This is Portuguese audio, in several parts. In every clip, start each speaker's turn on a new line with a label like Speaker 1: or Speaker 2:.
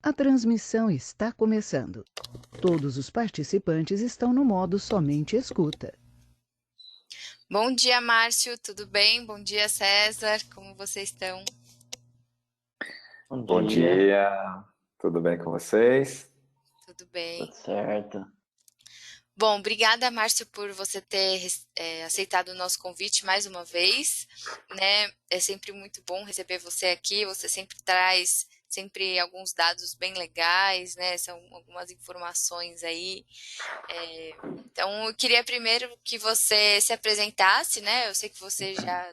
Speaker 1: A transmissão está começando. Todos os participantes estão no modo somente escuta.
Speaker 2: Bom dia, Márcio, tudo bem? Bom dia, César, como vocês estão?
Speaker 3: Bom dia, tudo bem com vocês?
Speaker 2: Tudo bem.
Speaker 4: Tudo certo.
Speaker 2: Bom, obrigada, Márcio, por você ter aceitado o nosso convite mais uma vez, né? É sempre muito bom receber você aqui, você sempre traz alguns dados bem legais, né? São algumas informações aí. Então, eu queria primeiro que você se apresentasse, né? Eu sei que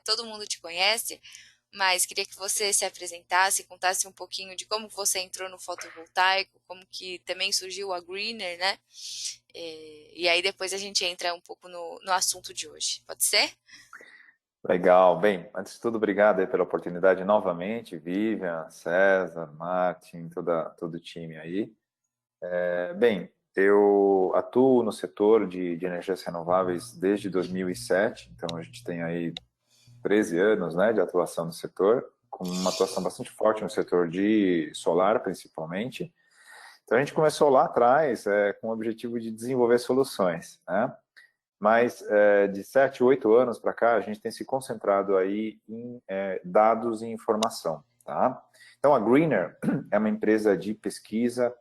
Speaker 2: todo mundo te conhece, mas queria que você se apresentasse, contasse um pouquinho de como você entrou no fotovoltaico, como que também surgiu a Greener, né? E aí depois a gente entra um pouco no assunto de hoje. Pode ser?
Speaker 3: Legal. Bem, antes de tudo, obrigado aí pela oportunidade novamente, Vivian, César, Martin, todo o time aí. Bem, eu atuo no setor de energias renováveis desde 2007, então a gente tem aí 13 anos, né, de atuação no setor, com uma atuação bastante forte no setor de solar, principalmente. Então a gente começou lá atrás com o objetivo de desenvolver soluções, né? Mas de 7, 8 anos para cá, a gente tem se concentrado aí em dados e informação, tá? Então a Greener é uma empresa de pesquisa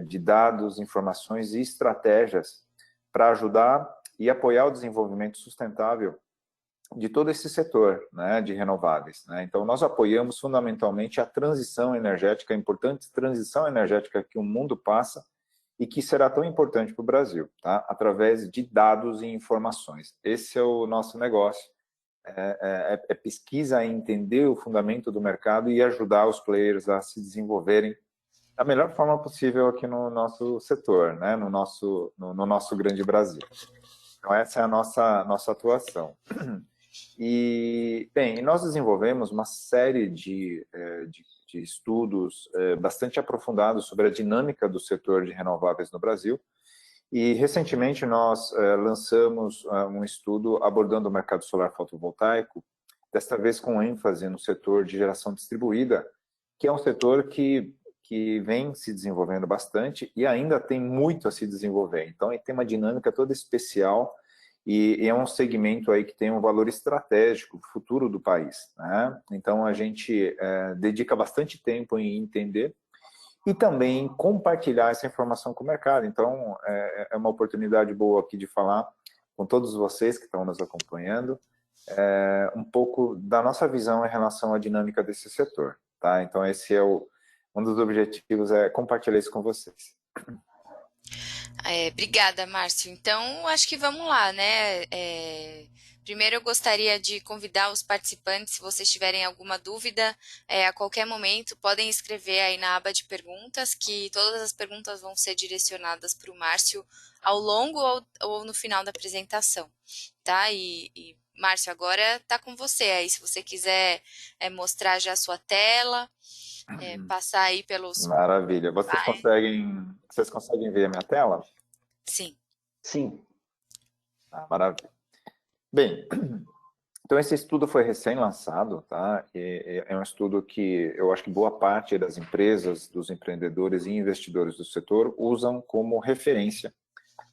Speaker 3: de dados, informações e estratégias para ajudar e apoiar o desenvolvimento sustentável de todo esse setor, né, de renováveis, né? Então nós apoiamos fundamentalmente a transição energética, a importante transição energética que o mundo passa e que será tão importante para o Brasil, tá? Através de dados e informações. Esse é o nosso negócio, é pesquisa e entender o fundamento do mercado e ajudar os players a se desenvolverem da melhor forma possível aqui no nosso setor, né? no nosso grande Brasil. Então essa é a nossa atuação. E, bem, nós desenvolvemos uma série de estudos bastante aprofundados sobre a dinâmica do setor de renováveis no Brasil. E, recentemente, nós lançamos um estudo abordando o mercado solar fotovoltaico, desta vez com ênfase no setor de geração distribuída, que é um setor que vem se desenvolvendo bastante e ainda tem muito a se desenvolver. Então, ele tem uma dinâmica toda especial e é um segmento aí que tem um valor estratégico para o futuro do país, né? Então a gente dedica bastante tempo em entender e também compartilhar essa informação com o mercado. Então é uma oportunidade boa aqui de falar com todos vocês que estão nos acompanhando um pouco da nossa visão em relação à dinâmica desse setor, tá? Então esse é um dos objetivos, é compartilhar isso com vocês.
Speaker 2: Obrigada, Márcio. Então, acho que vamos lá, né? Primeiro, eu gostaria de convidar os participantes, se vocês tiverem alguma dúvida, a qualquer momento, podem escrever aí na aba de perguntas, que todas as perguntas vão ser direcionadas para o Márcio ao longo ou no final da apresentação, tá? E Márcio, agora está com você aí, se você quiser mostrar já a sua tela, passar aí pelos...
Speaker 3: Maravilha. Vocês conseguem ver a minha tela?
Speaker 2: Sim.
Speaker 4: Sim.
Speaker 3: Maravilha. Bem, então esse estudo foi recém-lançado, tá? É um estudo que eu acho que boa parte das empresas, dos empreendedores e investidores do setor usam como referência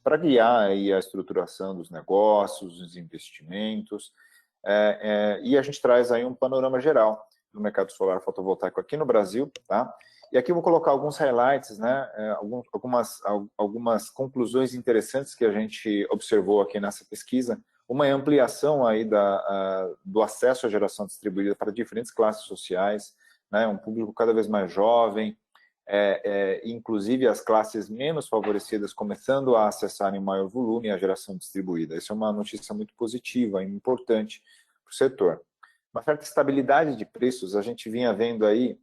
Speaker 3: para guiar aí a estruturação dos negócios, dos investimentos, e a gente traz aí um panorama geral do mercado solar fotovoltaico aqui no Brasil, tá? E aqui eu vou colocar alguns highlights, né? Algumas conclusões interessantes que a gente observou aqui nessa pesquisa. Uma é a ampliação aí do acesso à geração distribuída para diferentes classes sociais, né? Um público cada vez mais jovem, inclusive as classes menos favorecidas começando a acessar em maior volume a geração distribuída. Isso é uma notícia muito positiva e importante para o setor. Uma certa estabilidade de preços, a gente vinha vendo aí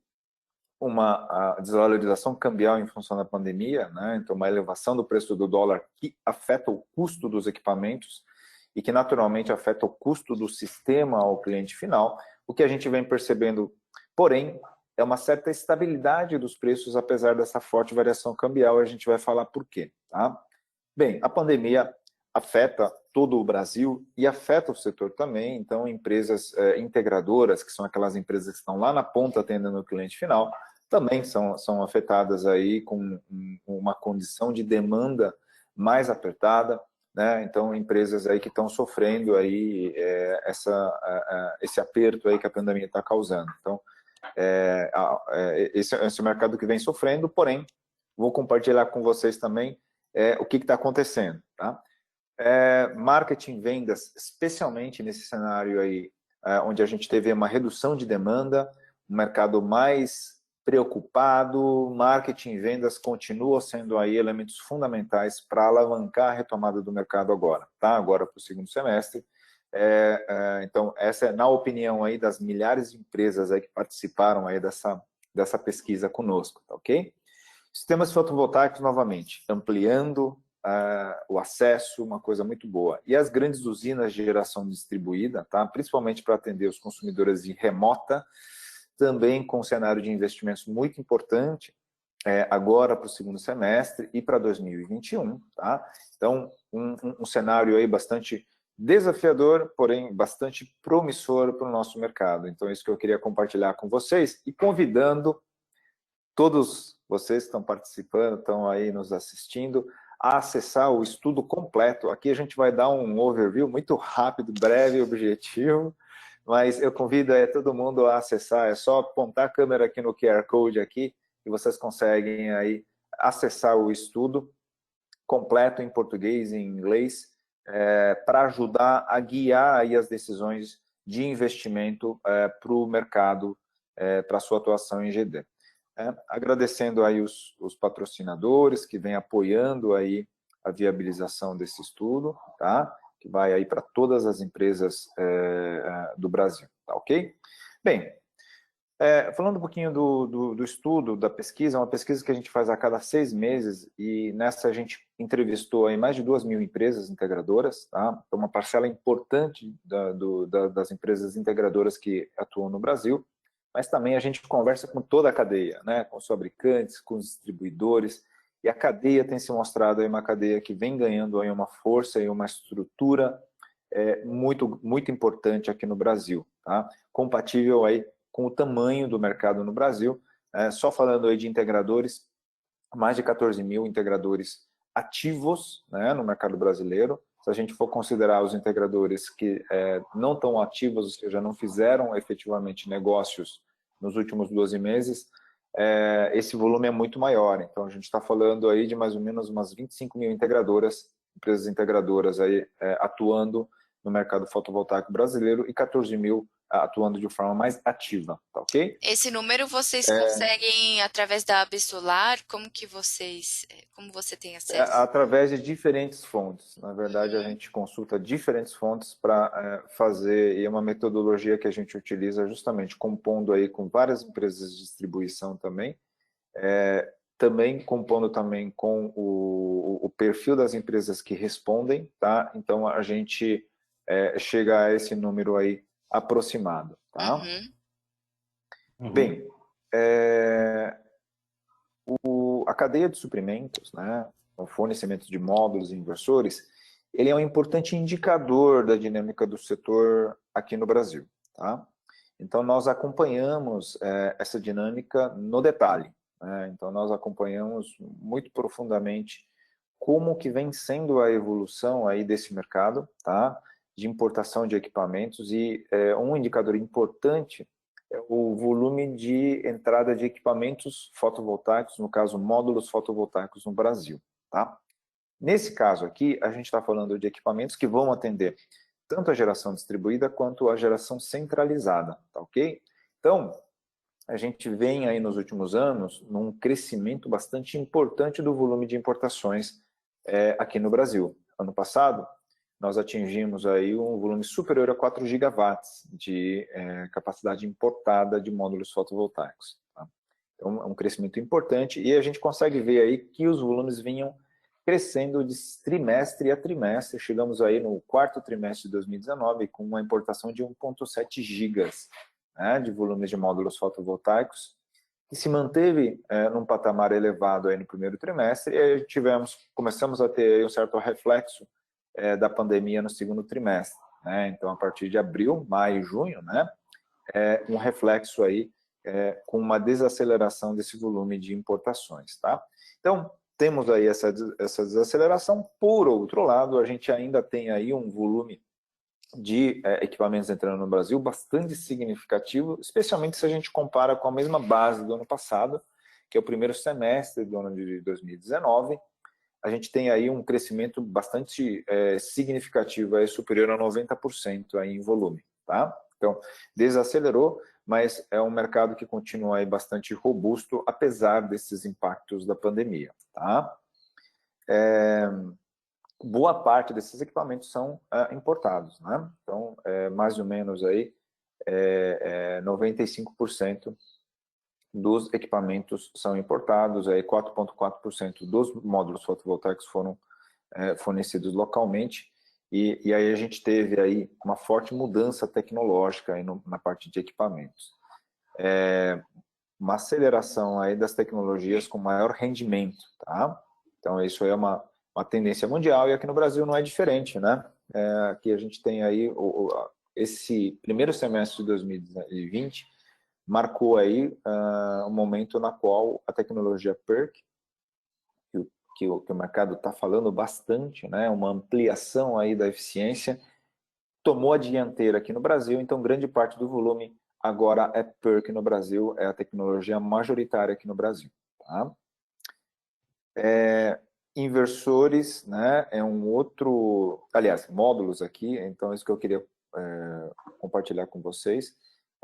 Speaker 3: a desvalorização cambial em função da pandemia, né? Então uma elevação do preço do dólar que afeta o custo dos equipamentos e que naturalmente afeta o custo do sistema ao cliente final. O que a gente vem percebendo, porém, é uma certa estabilidade dos preços, apesar dessa forte variação cambial. A gente vai falar por quê, tá? Bem, a pandemia afeta todo o Brasil e afeta o setor também. Então, empresas integradoras, que são aquelas empresas que estão lá na ponta atendendo o cliente final, também são afetadas aí com uma condição de demanda mais apertada, né? Então, empresas aí que estão sofrendo aí esse aperto aí que a pandemia está causando. Então, esse é um mercado que vem sofrendo, porém, vou compartilhar com vocês também o que está acontecendo, tá? Marketing, vendas, especialmente nesse cenário aí, onde a gente teve uma redução de demanda, um mercado mais preocupado, marketing e vendas continuam sendo aí elementos fundamentais para alavancar a retomada do mercado agora, tá? Agora para o segundo semestre. Então, essa é, na opinião aí das milhares de empresas aí que participaram aí dessa pesquisa conosco, tá ok? Sistemas fotovoltaicos, novamente, ampliando o acesso, uma coisa muito boa. E as grandes usinas de geração distribuída, tá? Principalmente para atender os consumidores de remota, também com um cenário de investimentos muito importante, agora para o segundo semestre e para 2021, tá? Então, um cenário aí bastante desafiador, porém bastante promissor para o nosso mercado. Então, isso que eu queria compartilhar com vocês e convidando todos vocês que estão participando, estão aí nos assistindo, a acessar o estudo completo. Aqui a gente vai dar um overview muito rápido, breve, objetivo, mas eu convido todo mundo a acessar, é só apontar a câmera aqui no QR Code aqui, e vocês conseguem aí acessar o estudo completo em português e em inglês, para ajudar a guiar aí as decisões de investimento para o mercado, para a sua atuação em GD. Agradecendo aí os patrocinadores que vêm apoiando aí a viabilização desse estudo, tá? Que vai aí para todas as empresas do Brasil, tá ok? Bem, falando um pouquinho do estudo, da pesquisa, uma pesquisa que a gente faz a cada 6 meses e nessa a gente entrevistou aí mais de 2.000 empresas integradoras, tá? Então, uma parcela importante das empresas integradoras que atuam no Brasil, mas também a gente conversa com toda a cadeia, né? Com os fabricantes, com os distribuidores, e a cadeia tem se mostrado aí uma cadeia que vem ganhando aí uma força e uma estrutura muito, muito importante aqui no Brasil, tá? Compatível aí com o tamanho do mercado no Brasil, só falando aí de integradores, mais de 14.000 integradores ativos, né, no mercado brasileiro. Se a gente for considerar os integradores que não estão ativos, ou seja, não fizeram efetivamente negócios nos últimos 12 meses, esse volume é muito maior. Então, a gente está falando aí de mais ou menos umas 25.000 integradoras, empresas integradoras aí atuando no mercado fotovoltaico brasileiro e 14.000 atuando de forma mais ativa, tá ok?
Speaker 2: Esse número vocês conseguem através da Absolar? Como você tem acesso?
Speaker 3: Através de diferentes fontes. Na verdade, a gente consulta diferentes fontes para fazer, e é uma metodologia que a gente utiliza justamente compondo aí com várias empresas de distribuição também, também compondo também com o perfil das empresas que respondem, tá? Então, a gente chega a esse número aí aproximado, tá? Bem, a cadeia de suprimentos, né, o fornecimento de módulos e inversores, ele é um importante indicador da dinâmica do setor aqui no Brasil, tá? Então, nós acompanhamos essa dinâmica no detalhe, né? Então, nós acompanhamos muito profundamente como que vem sendo a evolução aí desse mercado, tá? De importação de equipamentos e um indicador importante é o volume de entrada de equipamentos fotovoltaicos, no caso, módulos fotovoltaicos no Brasil, tá? Nesse caso aqui, a gente está falando de equipamentos que vão atender tanto a geração distribuída quanto a geração centralizada, tá ok? Então, a gente vem aí nos últimos anos num crescimento bastante importante do volume de importações aqui no Brasil. Ano passado, nós atingimos aí um volume superior a 4 gigawatts de capacidade importada de módulos fotovoltaicos, tá? Então, é um crescimento importante e a gente consegue ver aí que os volumes vinham crescendo de trimestre a trimestre. Chegamos aí no quarto trimestre de 2019 com uma importação de 1,7 gigas, né, de volumes de módulos fotovoltaicos, que se manteve num patamar elevado aí no primeiro trimestre e aí começamos a ter um certo reflexo da pandemia no segundo trimestre, né? Então, a partir de abril, maio, junho, né? Um reflexo aí com uma desaceleração desse volume de importações, tá? Então, temos aí essa desaceleração. Por outro lado, a gente ainda tem aí um volume de equipamentos entrando no Brasil bastante significativo, especialmente se a gente compara com a mesma base do ano passado, que é o primeiro semestre do ano de 2019. A gente tem aí um crescimento bastante significativo, aí, superior a 90% aí em volume, tá? Então, desacelerou, mas é um mercado que continua aí bastante robusto, apesar desses impactos da pandemia, tá? Boa parte desses equipamentos são importados, né? Então, mais ou menos aí 95% dos equipamentos são importados, aí 4,4% dos módulos fotovoltaicos foram fornecidos localmente, e aí a gente teve aí uma forte mudança tecnológica aí na parte de equipamentos. Uma aceleração aí das tecnologias com maior rendimento, tá? Então isso aí é uma tendência mundial, e aqui no Brasil não é diferente, né? Aqui a gente tem aí esse primeiro semestre de 2020 marcou aí um momento na qual a tecnologia PERC, que o mercado está falando bastante, né? Uma ampliação aí da eficiência, tomou a dianteira aqui no Brasil. Então grande parte do volume agora é PERC no Brasil, é a tecnologia majoritária aqui no Brasil, tá? Inversores, né, é um outro, aliás, módulos aqui, então isso que eu queria compartilhar com vocês.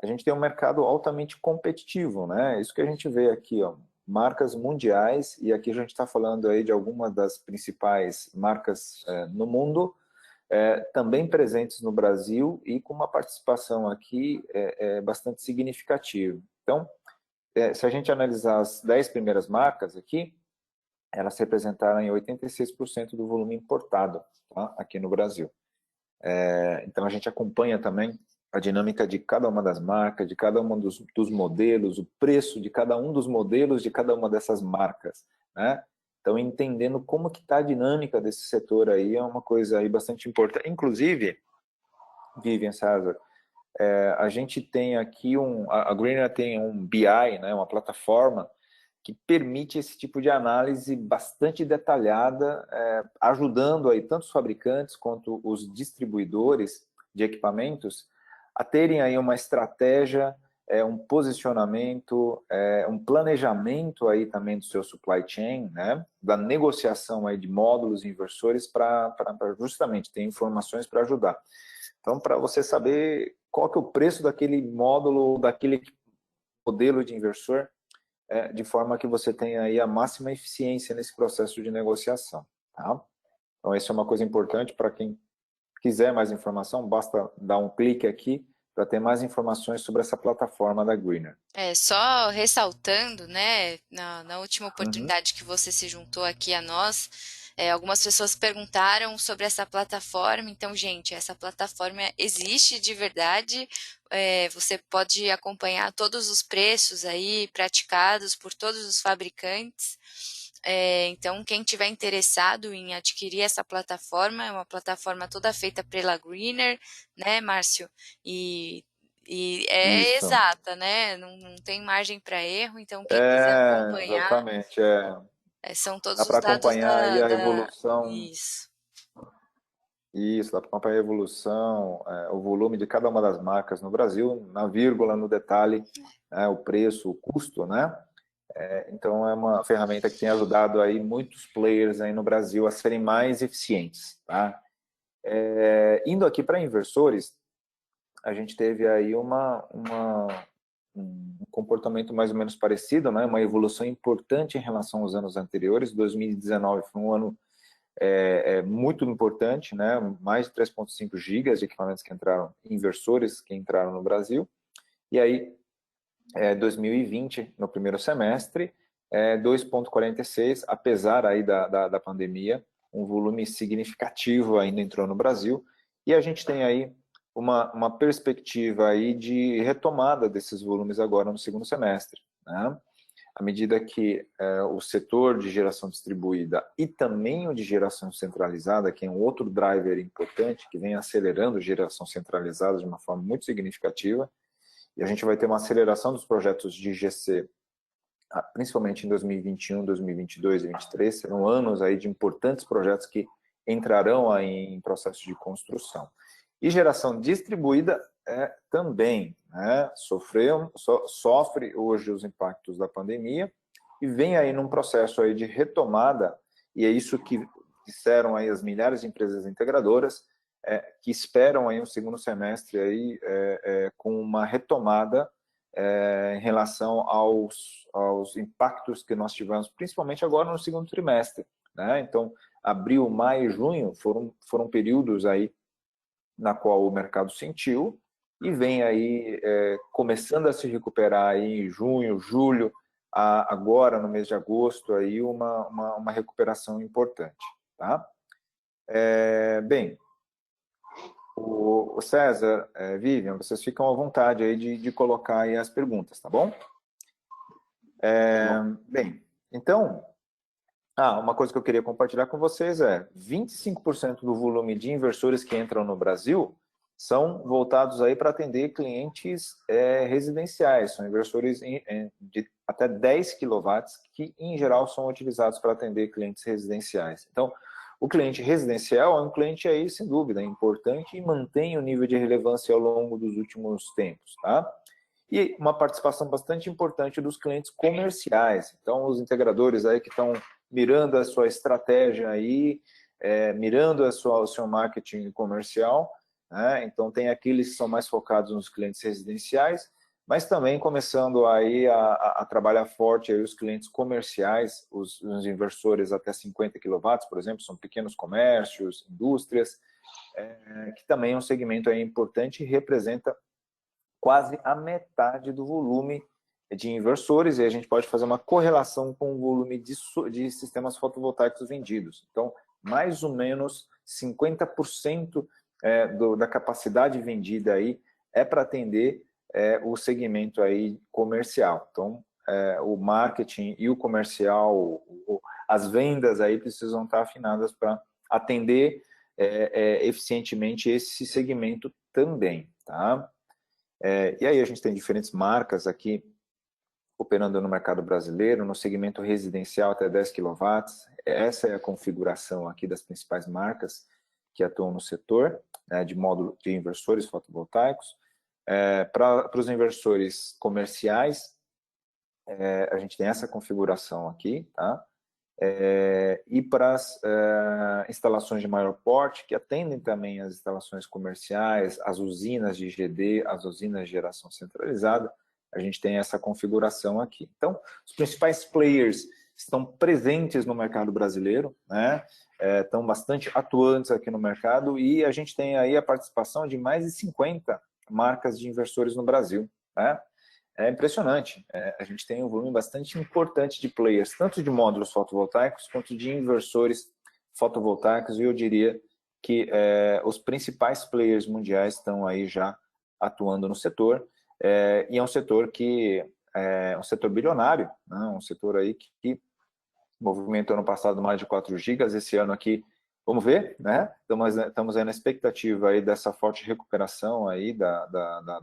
Speaker 3: A gente tem um mercado altamente competitivo, né, isso que a gente vê aqui, ó, marcas mundiais, e aqui a gente está falando aí de algumas das principais marcas no mundo, também presentes no Brasil e com uma participação aqui bastante significativa. Então, se a gente analisar as 10 primeiras marcas aqui, elas representaram em 86% do volume importado, tá? Aqui no Brasil. Então a gente acompanha também a dinâmica de cada uma das marcas, de cada um dos modelos, o preço de cada um dos modelos de cada uma dessas marcas, né? Então entendendo como que está a dinâmica desse setor aí é uma coisa aí bastante importante. Inclusive, Vivian, César, a gente tem aqui a Greener tem um BI, né, uma plataforma que permite esse tipo de análise bastante detalhada, ajudando aí tanto os fabricantes quanto os distribuidores de equipamentos a terem aí uma estratégia, um posicionamento, um planejamento aí também do seu supply chain, né, da negociação aí de módulos e inversores para justamente ter informações para ajudar. Então, para você saber qual que é o preço daquele módulo, daquele modelo de inversor, de forma que você tenha aí a máxima eficiência nesse processo de negociação, tá? Então, isso é uma coisa importante para quem quiser mais informação, basta dar um clique aqui para ter mais informações sobre essa plataforma da Greener.
Speaker 2: Só ressaltando, né, na última oportunidade que você se juntou aqui a nós, algumas pessoas perguntaram sobre essa plataforma. Então, gente, essa plataforma existe de verdade. Você pode acompanhar todos os preços aí praticados por todos os fabricantes. Então, quem tiver interessado em adquirir essa plataforma, é uma plataforma toda feita pela Greener, né, Márcio? E é
Speaker 3: Isso.
Speaker 2: exata, né? Não tem margem para erro. Então, quem quiser acompanhar,
Speaker 3: Exatamente.
Speaker 2: são todos
Speaker 3: Dá
Speaker 2: os
Speaker 3: para
Speaker 2: dados
Speaker 3: acompanhar aí a evolução.
Speaker 2: Isso.
Speaker 3: Isso, dá para acompanhar a evolução, o volume de cada uma das marcas no Brasil, na vírgula, no detalhe, o preço, o custo, né? Então é uma ferramenta que tem ajudado aí muitos players aí no Brasil a serem mais eficientes, tá? Indo aqui para inversores, a gente teve aí um comportamento mais ou menos parecido, né? Uma evolução importante em relação aos anos anteriores. 2019 foi um ano muito importante, né? Mais de 3,5 gigas de equipamentos que entraram, inversores que entraram no Brasil. E aí, 2020, no primeiro semestre, 2,46, apesar aí da pandemia, um volume significativo ainda entrou no Brasil. E a gente tem aí uma perspectiva aí de retomada desses volumes agora no segundo semestre, né? À medida que o setor de geração distribuída e também o de geração centralizada, que é um outro driver importante, que vem acelerando a geração centralizada de uma forma muito significativa, e a gente vai ter uma aceleração dos projetos de GC, principalmente em 2021, 2022 e 2023, serão anos aí de importantes projetos que entrarão aí em processo de construção. E geração distribuída também, né, sofre hoje os impactos da pandemia e vem aí num processo aí de retomada, e é isso que disseram aí as milhares de empresas integradoras, que esperam aí um segundo semestre aí, com uma retomada em relação aos impactos que nós tivemos, principalmente agora no segundo trimestre, né? Então, abril, maio e junho foram períodos aí na qual o mercado sentiu e vem aí começando a se recuperar aí em junho, julho, agora no mês de agosto, aí uma recuperação importante, tá? Bem, o César, Vivian, vocês ficam à vontade aí de colocar aí as perguntas, tá bom? Bem, então, uma coisa que eu queria compartilhar com vocês 25% do volume de inversores que entram no Brasil são voltados aí para atender clientes residenciais, são inversores de até 10 kW, que em geral são utilizados para atender clientes residenciais. Então, o cliente residencial é um cliente aí, sem dúvida, importante e mantém o nível de relevância ao longo dos últimos tempos, tá? E uma participação bastante importante dos clientes comerciais. Então, os integradores aí que estão mirando a sua estratégia aí, mirando o seu marketing comercial, né? Então, tem aqueles que são mais focados nos clientes residenciais, mas também começando aí a trabalhar forte aí os clientes comerciais, os inversores até 50 kW, por exemplo, são pequenos comércios, indústrias, que também é um segmento aí importante e representa quase a metade do volume de inversores, e a gente pode fazer uma correlação com o volume de sistemas fotovoltaicos vendidos. Então, mais ou menos 50% da capacidade vendida aí para atender o segmento aí comercial. Então, o marketing e o comercial, as vendas aí precisam estar afinadas para atender eficientemente esse segmento também, tá? E aí a gente tem diferentes marcas aqui operando no mercado brasileiro, no segmento residencial até 10 kW. Essa é a configuração aqui das principais marcas que atuam no setor, de módulo de inversores fotovoltaicos. Para os inversores comerciais, a gente tem essa configuração aqui, tá? E para as instalações de maior porte, que atendem também as instalações comerciais, as usinas de GD, as usinas de geração centralizada, a gente tem essa configuração aqui. Então, os principais players estão presentes no mercado brasileiro, né? Estão bastante atuantes aqui no mercado e a gente tem aí a participação de mais de 50 marcas de inversores no Brasil, né? É impressionante, a gente tem um volume bastante importante de players, tanto de módulos fotovoltaicos quanto de inversores fotovoltaicos, e eu diria que os principais players mundiais estão aí já atuando no setor, e é um setor que é um setor bilionário, né? Um setor aí que movimentou ano passado mais de 4 gigas, esse ano aqui, vamos ver, né? Estamos aí na expectativa aí dessa forte recuperação aí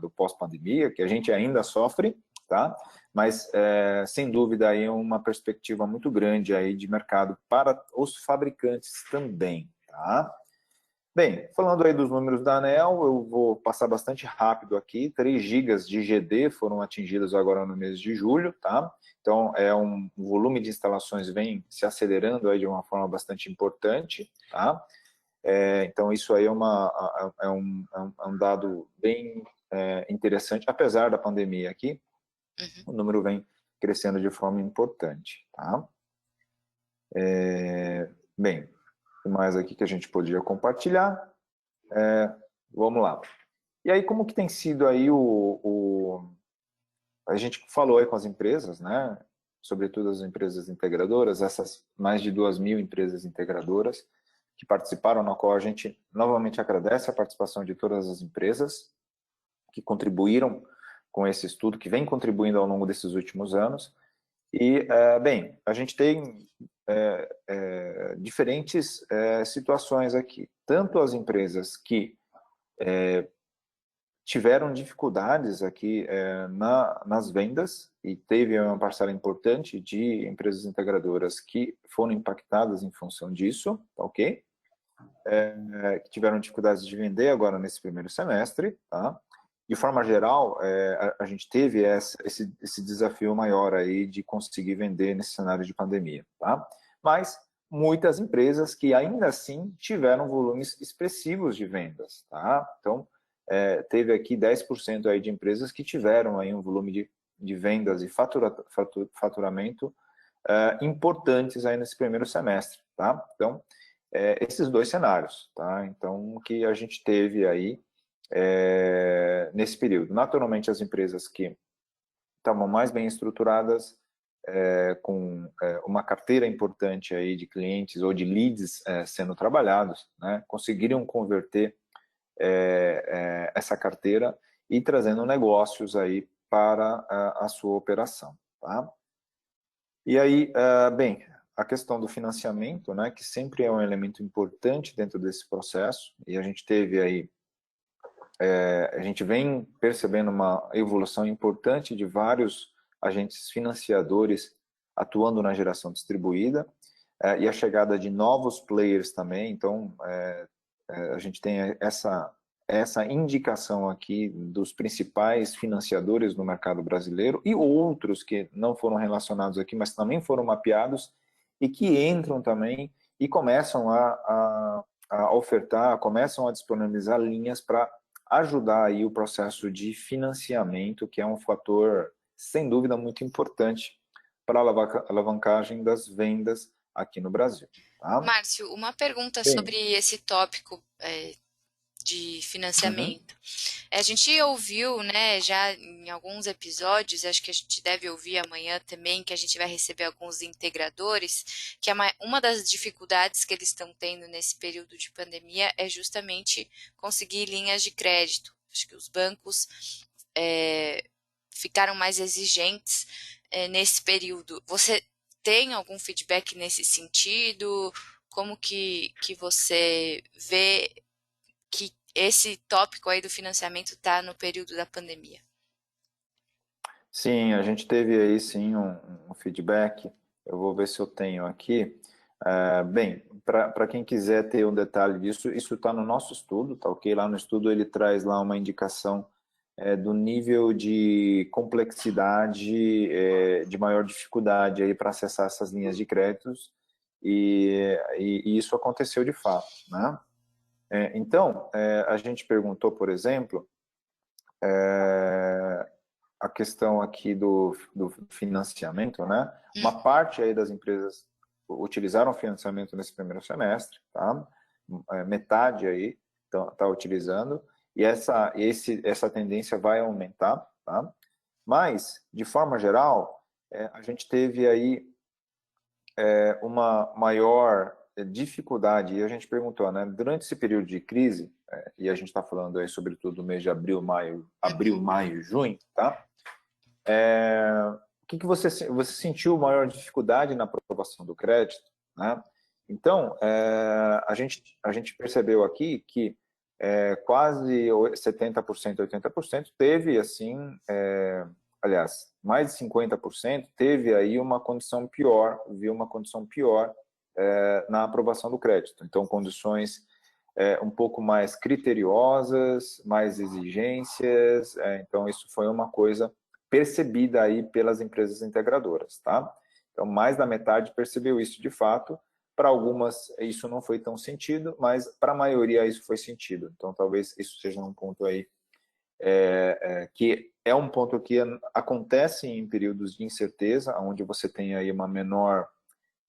Speaker 3: do pós-pandemia, que a gente ainda sofre, tá? Mas, sem dúvida, aí uma perspectiva muito grande aí de mercado para os fabricantes também, tá? Bem, falando aí dos números da ANEEL, eu vou passar bastante rápido aqui. 3 gigas de GD foram atingidos agora no mês de julho, tá? Então, um volume de instalações vem se acelerando aí de uma forma bastante importante, tá? Então, isso aí é um dado bem interessante, apesar da pandemia aqui, o número vem crescendo de forma importante, tá? Bem, o que mais aqui que a gente podia compartilhar? Vamos lá. E aí, como que tem sido aí a gente falou aí com as empresas, né? Sobretudo as empresas integradoras, essas mais de 2.000 empresas integradoras que participaram, na qual a gente novamente agradece a participação de todas as empresas que contribuíram com esse estudo, que vem contribuindo ao longo desses últimos anos. E, bem, a gente tem diferentes situações aqui. Tanto as empresas que tiveram dificuldades aqui nas vendas, e teve uma parcela importante de empresas integradoras que foram impactadas em função disso, tá ok? Que tiveram dificuldades de vender agora nesse primeiro semestre, tá? De forma geral, a gente teve esse desafio maior aí de conseguir vender nesse cenário de pandemia, tá? Mas muitas empresas que ainda assim tiveram volumes expressivos de vendas, tá? Então, teve aqui 10% aí de empresas que tiveram aí um volume de vendas e faturamento importantes aí nesse primeiro semestre, tá? Então, esses dois cenários, tá? Então, o que a gente teve aí nesse período. Naturalmente, as empresas que estavam mais bem estruturadas, com uma carteira importante aí de clientes ou de leads sendo trabalhados, né? Conseguiram converter essa carteira e trazendo negócios aí para a sua operação, tá? E aí, bem, a questão do financiamento, né, que sempre é um elemento importante dentro desse processo, e a gente teve aí, a gente vem percebendo uma evolução importante de vários agentes financiadores atuando na geração distribuída, e a chegada de novos players também. Então, a gente tem essa indicação aqui dos principais financiadores no mercado brasileiro e outros que não foram relacionados aqui, mas também foram mapeados e que entram também e começam a ofertar, começam a disponibilizar linhas para ajudar aí o processo de financiamento, que é um fator, sem dúvida, muito importante para a alavancagem das vendas aqui no Brasil. Tá?
Speaker 2: Márcio, uma pergunta
Speaker 3: Bem,
Speaker 2: sobre esse tópico de
Speaker 3: uhum,
Speaker 2: financiamento. A gente ouviu, né, já em alguns episódios, acho que a gente deve ouvir amanhã também, que a gente vai receber alguns integradores, que uma das dificuldades que eles estão tendo nesse período de pandemia é justamente conseguir linhas de crédito. Acho que os bancos ficaram mais exigentes nesse período. Você tem algum feedback nesse sentido? Como que você vê que esse tópico aí do financiamento está no período da pandemia?
Speaker 3: sim, a gente teve aí sim um feedback. Eu vou ver se eu tenho aqui. Bem, para quem quiser ter um detalhe disso, isso está no nosso estudo, tá ok? Lá no estudo ele traz lá uma indicação do nível de complexidade, de maior dificuldade aí para acessar essas linhas de créditos, e isso aconteceu de fato, né? Então, a gente perguntou, por exemplo, a questão aqui do financiamento, né? Uma parte aí das empresas utilizaram financiamento nesse primeiro semestre, tá? Metade aí tá utilizando, e essa tendência vai aumentar, tá? Mas, de forma geral, a gente teve aí uma maior dificuldade, e a gente perguntou, né, durante esse período de crise, e a gente está falando aí sobretudo do mês de abril, maio, junho, tá? O que você sentiu maior dificuldade na aprovação do crédito, né? Então, a gente percebeu aqui que quase 70%, 80% teve, assim, aliás, mais de 50% teve aí uma condição pior, viu uma condição pior na aprovação do crédito. Então, condições um pouco mais criteriosas, mais exigências. Então, isso foi uma coisa percebida aí pelas empresas integradoras, tá? Então, mais da metade percebeu isso de fato. Para algumas isso não foi tão sentido, mas para a maioria isso foi sentido. Então, talvez isso seja um ponto aí que é um ponto que acontece em períodos de incerteza, onde você tem aí uma menor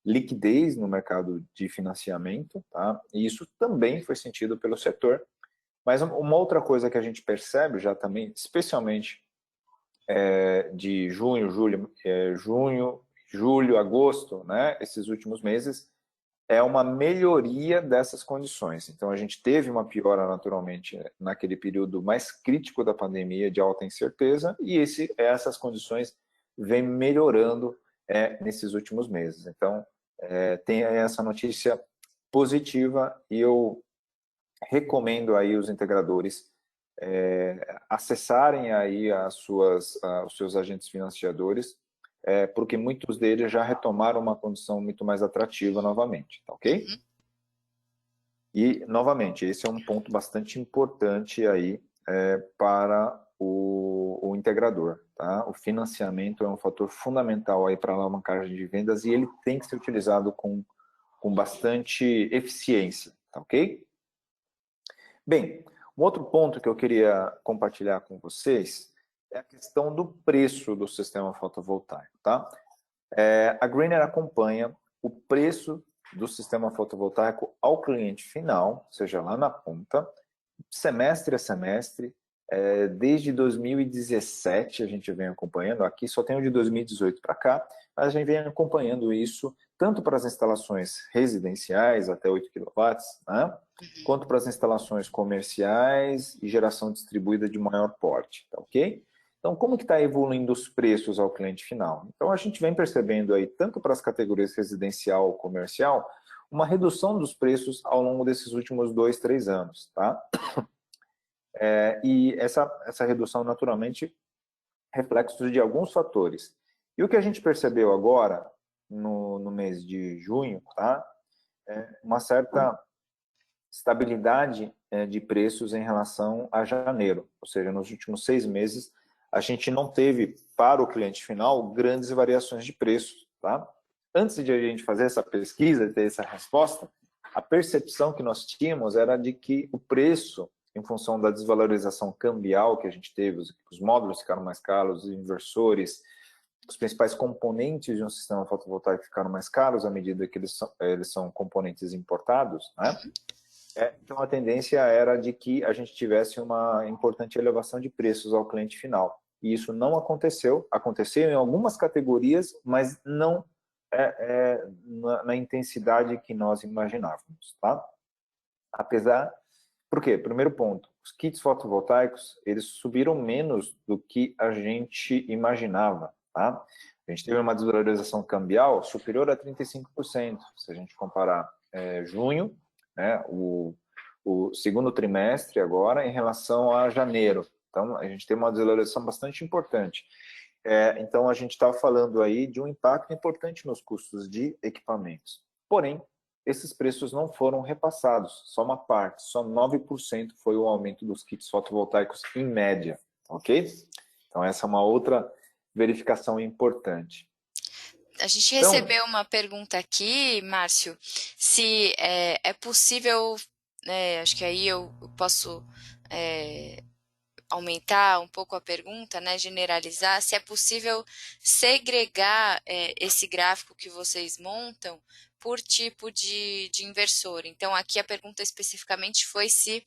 Speaker 3: liquidez no mercado de financiamento, tá? E isso também foi sentido pelo setor. Mas uma outra coisa que a gente percebe já também, especialmente de junho, julho, agosto, né? Esses últimos meses, é uma melhoria dessas condições. Então, a gente teve uma piora, naturalmente, naquele período mais crítico da pandemia, de alta incerteza, e essas condições vêm melhorando nesses últimos meses. Então, tem essa notícia positiva, e eu recomendo aí os integradores acessarem aí os seus agentes financiadores, porque muitos deles já retomaram uma condição muito mais atrativa novamente, tá ok?
Speaker 2: Uhum.
Speaker 3: E, novamente, esse é um ponto bastante importante aí para o integrador, tá? O financiamento é um fator fundamental aí para a alavancagem de vendas e ele tem que ser utilizado com bastante eficiência, tá ok? Bem, um outro ponto que eu queria compartilhar com vocês é a questão do preço do sistema fotovoltaico, tá? A Greener acompanha o preço do sistema fotovoltaico ao cliente final, seja lá na ponta, semestre a semestre, desde 2017 a gente vem acompanhando, aqui só tem o de 2018 para cá, mas a gente vem acompanhando isso tanto para as instalações residenciais até 8 kW, né, quanto para as instalações comerciais e geração distribuída de maior porte, tá ok? Então, como que está evoluindo os preços ao cliente final? Então, a gente vem percebendo aí, tanto para as categorias residencial ou comercial, uma redução dos preços ao longo desses últimos 2, 3 anos, tá? E essa redução, naturalmente, reflexo de alguns fatores. E o que a gente percebeu agora, no mês de junho, tá? Uma certa estabilidade de preços em relação a janeiro. Ou seja, nos últimos 6 meses, a gente não teve, para o cliente final, grandes variações de preços, tá? Antes de a gente fazer essa pesquisa, ter essa resposta, a percepção que nós tínhamos era de que o preço, em função da desvalorização cambial que a gente teve, os módulos ficaram mais caros, os inversores, os principais componentes de um sistema fotovoltaico ficaram mais caros à medida que eles são componentes importados, né? Então, a tendência era de que a gente tivesse uma importante elevação de preços ao cliente final. E isso não aconteceu. Aconteceu em algumas categorias, mas não na intensidade que nós imaginávamos, tá? Apesar... Por quê? Primeiro ponto, os kits fotovoltaicos, eles subiram menos do que a gente imaginava, tá? A gente teve uma desvalorização cambial superior a 35%, se a gente comparar junho, né, o segundo trimestre agora, em relação a janeiro. Então, a gente tem uma desvalorização bastante importante. Então, a gente está falando aí de um impacto importante nos custos de equipamentos. Porém, esses preços não foram repassados, só uma parte, só 9% foi o aumento dos kits fotovoltaicos em média, ok? Então, essa é uma outra verificação importante.
Speaker 2: A gente recebeu uma pergunta aqui, Márcio, se é possível, acho que aí eu posso aumentar um pouco a pergunta, né, generalizar, se é possível segregar esse gráfico que vocês montam por tipo de inversor. Então, aqui a pergunta especificamente foi se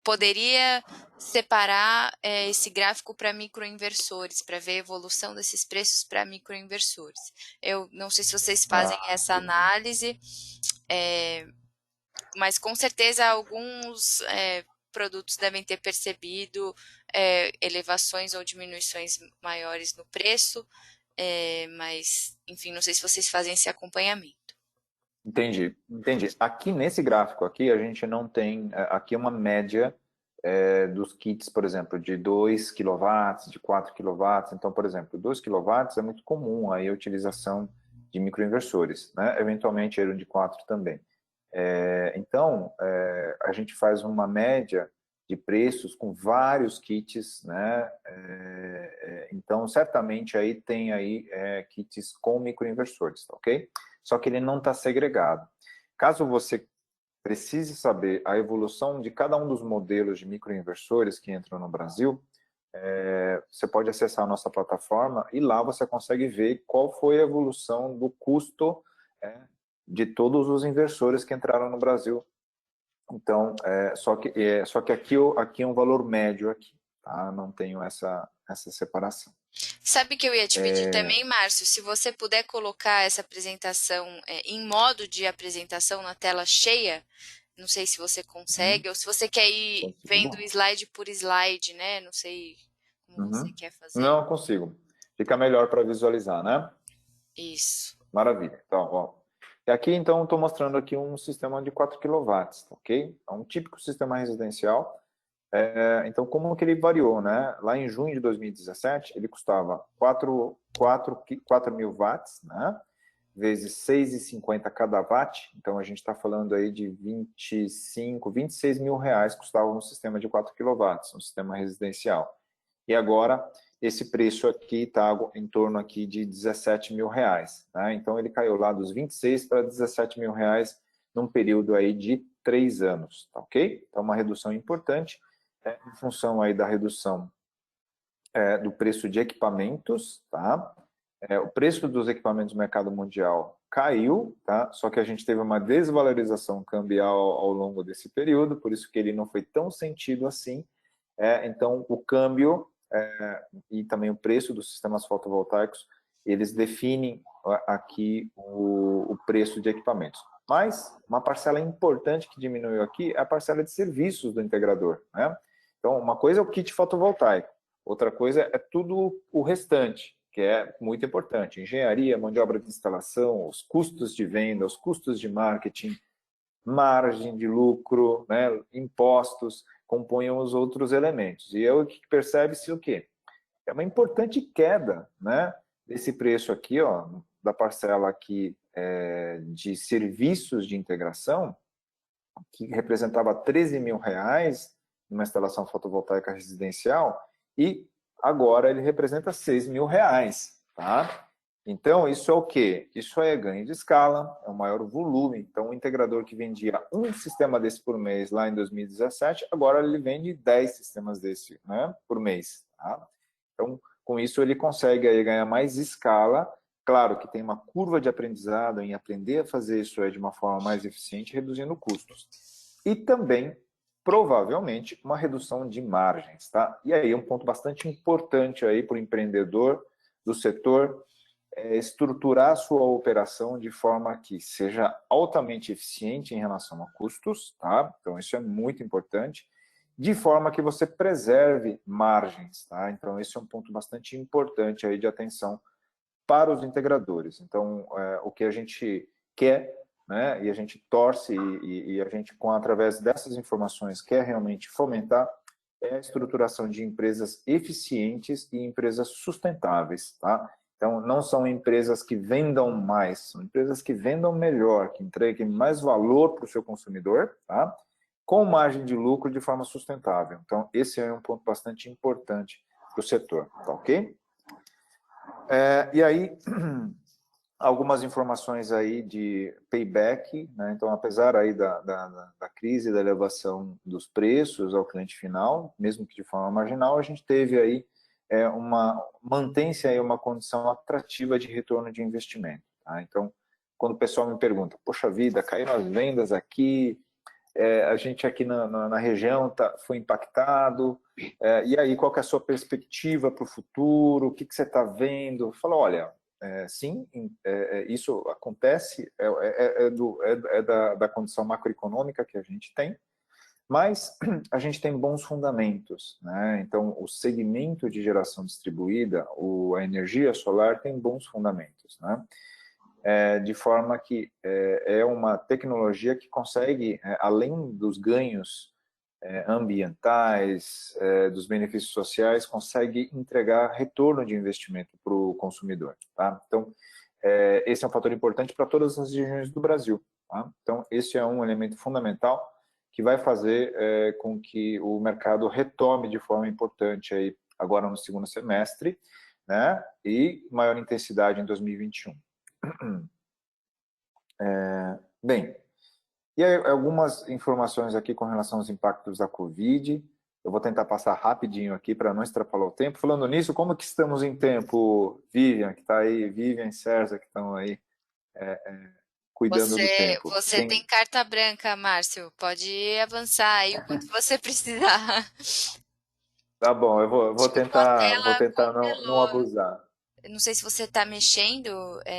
Speaker 2: poderia separar esse gráfico para microinversores, para ver a evolução desses preços para microinversores. Eu não sei se vocês fazem essa análise, mas com certeza alguns produtos devem ter percebido elevações ou diminuições maiores no preço, mas, enfim, não sei se vocês fazem esse acompanhamento.
Speaker 3: Entendi. Aqui nesse gráfico aqui, a gente não tem, aqui é uma média dos kits, por exemplo, de 2 kW, de 4 kW. Então, por exemplo, 2 kW é muito comum aí a utilização de microinversores, né? Eventualmente, ele de 4 também. Então, a gente faz uma média de preços com vários kits, né? Então, certamente aí tem aí kits com microinversores, ok? Só que ele não está segregado. Caso você precise saber a evolução de cada um dos modelos de microinversores que entram no Brasil, você pode acessar a nossa plataforma e lá você consegue ver qual foi a evolução do custo de todos os inversores que entraram no Brasil. Então, só que aqui é um valor médio aqui, tá? Não tenho essa separação.
Speaker 2: Sabe que eu ia te pedir também, Márcio, se você puder colocar essa apresentação em modo de apresentação na tela cheia, não sei se você consegue, ou se você quer ir vendo slide por slide, né? Não sei como você quer fazer.
Speaker 3: Não, consigo. Fica melhor para visualizar, né?
Speaker 2: Isso.
Speaker 3: Maravilha. Então, ó, E aqui, então, estou mostrando aqui um sistema de 4 kW, ok? É um típico sistema residencial. Então, como que ele variou, né? Lá em junho de 2017, ele custava 4 mil watts, né? Vezes 6,50 cada watt. Então, a gente está falando aí de 26 mil reais custava um sistema de 4 kW, um sistema residencial. E agora, esse preço aqui está em torno aqui de 17 mil reais, né? Então, ele caiu lá dos 26 para 17 mil reais num período aí de 3 anos, tá ok? Então, uma redução importante, em função aí da redução do preço de equipamentos, tá? O preço dos equipamentos no mercado mundial caiu, tá? Só que a gente teve uma desvalorização cambial ao longo desse período, por isso que ele não foi tão sentido assim. Então, o câmbio e também o preço dos sistemas fotovoltaicos, eles definem aqui o preço de equipamentos. Mas uma parcela importante que diminuiu aqui é a parcela de serviços do integrador, né? Então, uma coisa é o kit fotovoltaico, outra coisa é tudo o restante, que é muito importante. Engenharia, mão de obra de instalação, os custos de venda, os custos de marketing, margem de lucro, né, impostos, compõem os outros elementos. E é o que percebe-se o quê? É uma importante queda, né, desse preço aqui, ó, da parcela aqui de serviços de integração, que representava 13 mil reais numa instalação fotovoltaica residencial, e agora ele representa 6 mil reais, tá? Então, isso é o quê? Isso é ganho de escala, é um maior volume. Então, o integrador que vendia um sistema desse por mês lá em 2017, agora ele vende 10 sistemas desse, né, por mês, tá? Então, com isso, ele consegue aí ganhar mais escala. Claro que tem uma curva de aprendizado em aprender a fazer isso aí de uma forma mais eficiente, reduzindo custos. E também, provavelmente, uma redução de margens, tá? E aí, um ponto bastante importante aí para o empreendedor do setor estruturar a sua operação de forma que seja altamente eficiente em relação a custos, tá? Então, isso é muito importante, de forma que você preserve margens, tá? Então, esse é um ponto bastante importante aí de atenção para os integradores. Então, o que a gente quer, né, e a gente torce e a gente, através dessas informações, quer realmente fomentar é a estruturação de empresas eficientes e empresas sustentáveis, tá? Então, não são empresas que vendam mais, são empresas que vendam melhor, que entreguem mais valor para o seu consumidor, tá? Com margem de lucro de forma sustentável. Então, esse é um ponto bastante importante para o setor, tá ok? E aí, algumas informações aí de payback, né? Então, apesar aí da crise, da elevação dos preços ao cliente final, mesmo que de forma marginal, a gente teve aí mantém-se aí uma condição atrativa de retorno de investimento, tá? Então, quando o pessoal me pergunta, poxa vida, caíram as vendas aqui, a gente aqui na região foi impactado, e aí qual que é a sua perspectiva para o futuro, o que você está vendo? Eu falo, olha, sim, isso acontece, da condição macroeconômica que a gente tem, mas a gente tem bons fundamentos, né? Então, o segmento de geração distribuída, a energia solar tem bons fundamentos, né? De forma que é uma tecnologia que consegue, além dos ganhos ambientais, dos benefícios sociais, consegue entregar retorno de investimento para o consumidor, tá? Então, esse é um fator importante para todas as regiões do Brasil, tá? Então, esse é um elemento fundamental que vai fazer com que o mercado retome de forma importante aí, agora no segundo semestre, né? E maior intensidade em 2021. Bem, e aí, algumas informações aqui com relação aos impactos da Covid. Eu vou tentar passar rapidinho aqui para não extrapolar o tempo. Falando nisso, como que estamos em tempo? Vivian, que está aí, Vivian e César, que estão aí cuidando do tempo.
Speaker 2: Você tem carta branca, Márcio. Pode avançar aí o quanto você precisar.
Speaker 3: Tá bom, eu vou
Speaker 2: Acho que tua tela
Speaker 3: tentar não
Speaker 2: congelou.
Speaker 3: abusar.
Speaker 2: Eu não sei se você está mexendo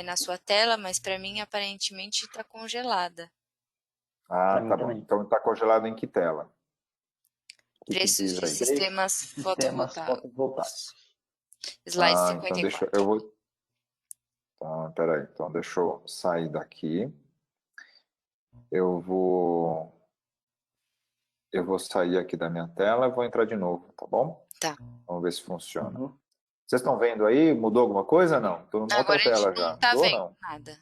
Speaker 2: na sua tela, mas para mim aparentemente está congelada.
Speaker 3: Ah, tá bom. Então está congelado em que tela? O que
Speaker 2: Preços
Speaker 3: diz
Speaker 2: de
Speaker 3: aí?
Speaker 2: sistemas fotovoltaicos. Slide
Speaker 3: Então
Speaker 2: 54.
Speaker 3: Peraí, então deixa eu sair daqui. Eu vou sair aqui da minha tela e vou entrar de novo, tá bom?
Speaker 2: Tá.
Speaker 3: Vamos ver se funciona. Vocês estão vendo aí? Mudou alguma coisa? Não. Estou numa outra
Speaker 2: Agora a gente
Speaker 3: tela já.
Speaker 2: não tá
Speaker 3: Mudou ou
Speaker 2: vendo
Speaker 3: não?
Speaker 2: nada.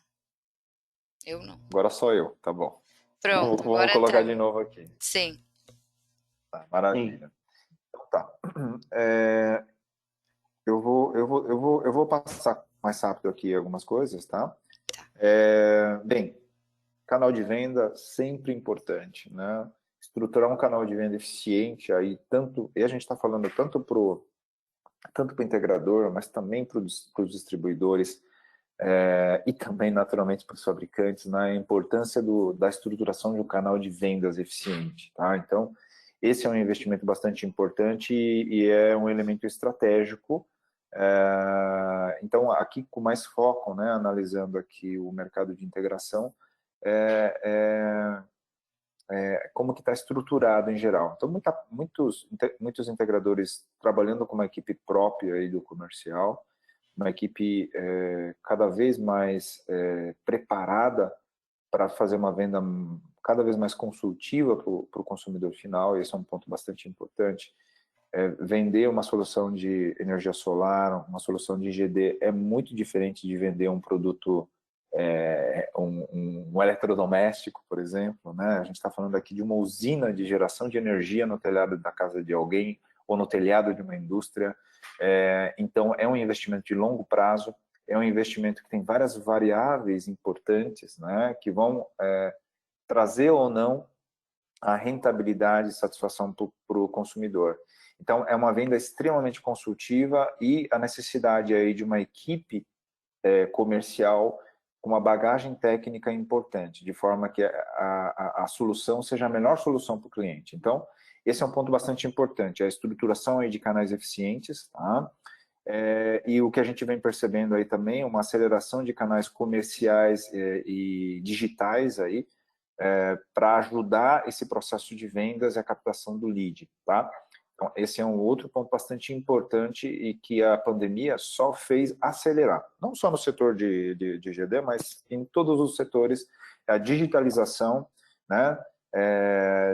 Speaker 2: Eu não.
Speaker 3: Agora só eu, tá bom.
Speaker 2: Pronto,
Speaker 3: Vamos
Speaker 2: agora
Speaker 3: colocar
Speaker 2: tá.
Speaker 3: de novo aqui.
Speaker 2: Sim.
Speaker 3: Tá, maravilha. Então, tá. Eu vou passar mais rápido aqui algumas coisas, tá? Bem, canal de venda sempre importante, né? Estruturar um canal de venda eficiente aí, e a gente está falando tanto para o integrador, mas também para os distribuidores, e também, naturalmente, para os fabricantes, né? A importância da estruturação de um canal de vendas eficiente, tá? Então, esse é um investimento bastante importante e é um elemento estratégico. Então, aqui com mais foco, né, analisando aqui o mercado de integração, como que está estruturado em geral. Então, muitos integradores trabalhando com uma equipe própria aí do comercial, uma equipe cada vez mais preparada para fazer uma venda cada vez mais consultiva para o consumidor final. Esse é um ponto bastante importante. Vender uma solução de energia solar, uma solução de IGD é muito diferente de vender um produto, um eletrodoméstico, por exemplo, né? A gente está falando aqui de uma usina de geração de energia no telhado da casa de alguém ou no telhado de uma indústria. Então, é um investimento de longo prazo, é um investimento que tem várias variáveis importantes, né? Que vão trazer ou não a rentabilidade e satisfação para o consumidor. Então, é uma venda extremamente consultiva e a necessidade aí de uma equipe comercial com uma bagagem técnica importante, de forma que a solução seja a melhor solução para o cliente. Então, esse é um ponto bastante importante, a estruturação aí de canais eficientes, tá? E o que a gente vem percebendo aí também é uma aceleração de canais comerciais e digitais aí, para ajudar esse processo de vendas e a captação do lead, tá? Então, esse é um outro ponto bastante importante e que a pandemia só fez acelerar. Não só no setor de GD, mas em todos os setores, a digitalização, né,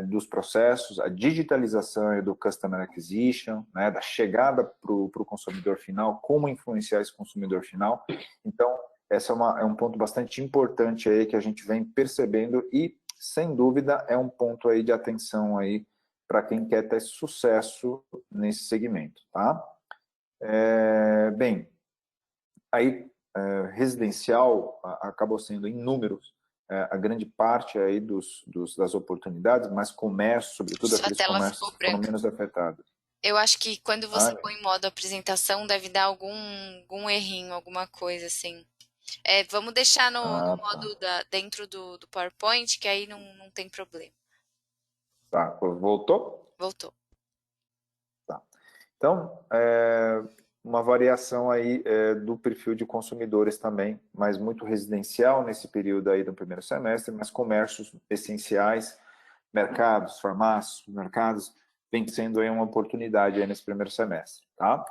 Speaker 3: dos processos, a digitalização do customer acquisition, né, da chegada para o consumidor final, como influenciar esse consumidor final. Então, esse é um ponto bastante importante aí que a gente vem percebendo e, sem dúvida, é um ponto aí de atenção aí para quem quer ter sucesso nesse segmento, tá? Bem, aí residencial acabou sendo em números a grande parte aí das oportunidades, mas comércio, sobretudo
Speaker 2: Sua
Speaker 3: aqueles
Speaker 2: tela
Speaker 3: comércios
Speaker 2: ficou
Speaker 3: que foram
Speaker 2: branca.
Speaker 3: menos afetados.
Speaker 2: Eu acho que quando você põe em modo apresentação, deve dar algum errinho, alguma coisa assim. Vamos deixar no modo dentro do PowerPoint, que aí não tem problema.
Speaker 3: Tá, voltou?
Speaker 2: Voltou.
Speaker 3: Tá. Então, uma variação aí do perfil de consumidores também, mas muito residencial nesse período aí do primeiro semestre, mas comércios essenciais, mercados, farmácias, mercados, vem sendo aí uma oportunidade aí nesse primeiro semestre, tá?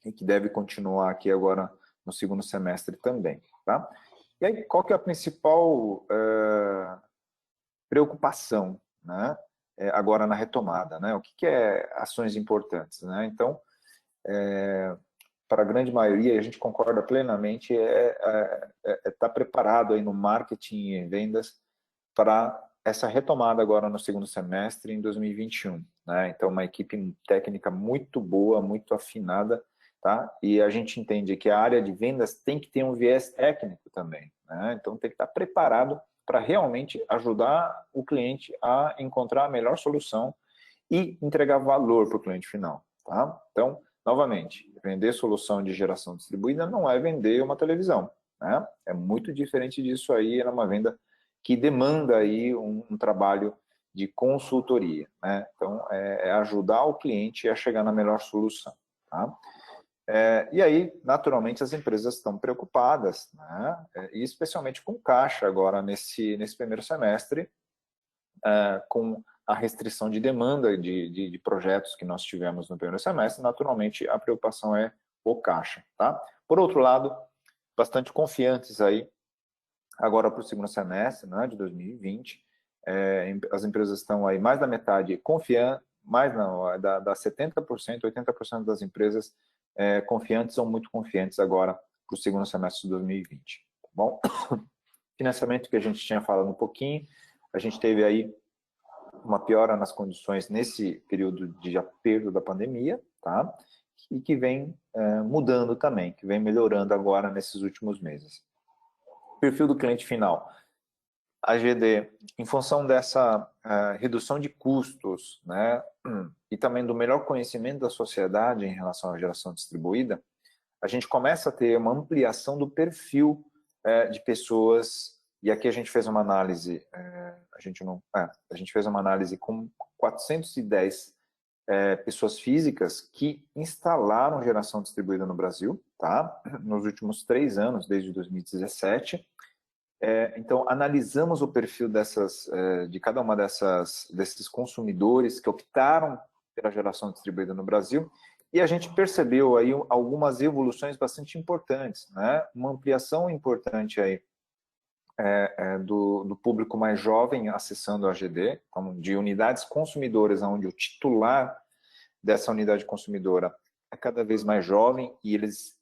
Speaker 3: E que deve continuar aqui agora no segundo semestre também, tá? E aí, qual que é a principal preocupação, né? Agora na retomada, né? O que é ações importantes, né? Então, para a grande maioria, a gente concorda plenamente, estar preparado aí no marketing e vendas para essa retomada agora no segundo semestre em 2021, né? Então, uma equipe técnica muito boa, muito afinada, tá? E a gente entende que a área de vendas tem que ter um viés técnico também, né? Então, tem que estar preparado para realmente ajudar o cliente a encontrar a melhor solução e entregar valor para o cliente final, tá? Então, novamente, vender solução de geração distribuída não é vender uma televisão, né? É muito diferente disso aí, é uma venda que demanda aí um trabalho de consultoria, né? Então, é ajudar o cliente a chegar na melhor solução, tá? E aí, naturalmente, as empresas estão preocupadas, né? E especialmente com caixa agora nesse primeiro semestre, com a restrição de demanda de projetos que nós tivemos no primeiro semestre, naturalmente a preocupação é o caixa, tá? Por outro lado, bastante confiantes aí agora para o segundo semestre, né, de 2020, as empresas estão aí mais da metade confiando, mais não, dá 70%, 80% das empresas confiantes ou muito confiantes agora para o segundo semestre de 2020. Tá bom? Financiamento que a gente tinha falado um pouquinho, a gente teve aí uma piora nas condições nesse período de aperto da pandemia, tá? E que vem mudando também, que vem melhorando agora nesses últimos meses. Perfil do cliente final. A GD, em função dessa redução de custos, né, e também do melhor conhecimento da sociedade em relação à geração distribuída, a gente começa a ter uma ampliação do perfil de pessoas, e aqui a gente fez uma análise, a gente fez uma análise com 410 pessoas físicas que instalaram geração distribuída no Brasil, tá? Nos últimos 3 anos, desde 2017. Então, analisamos o perfil de cada uma desses consumidores que optaram pela geração distribuída no Brasil, e a gente percebeu aí algumas evoluções bastante importantes, né? Uma ampliação importante aí do público mais jovem acessando a AGD, então, de unidades consumidoras, onde o titular dessa unidade consumidora é cada vez mais jovem e eles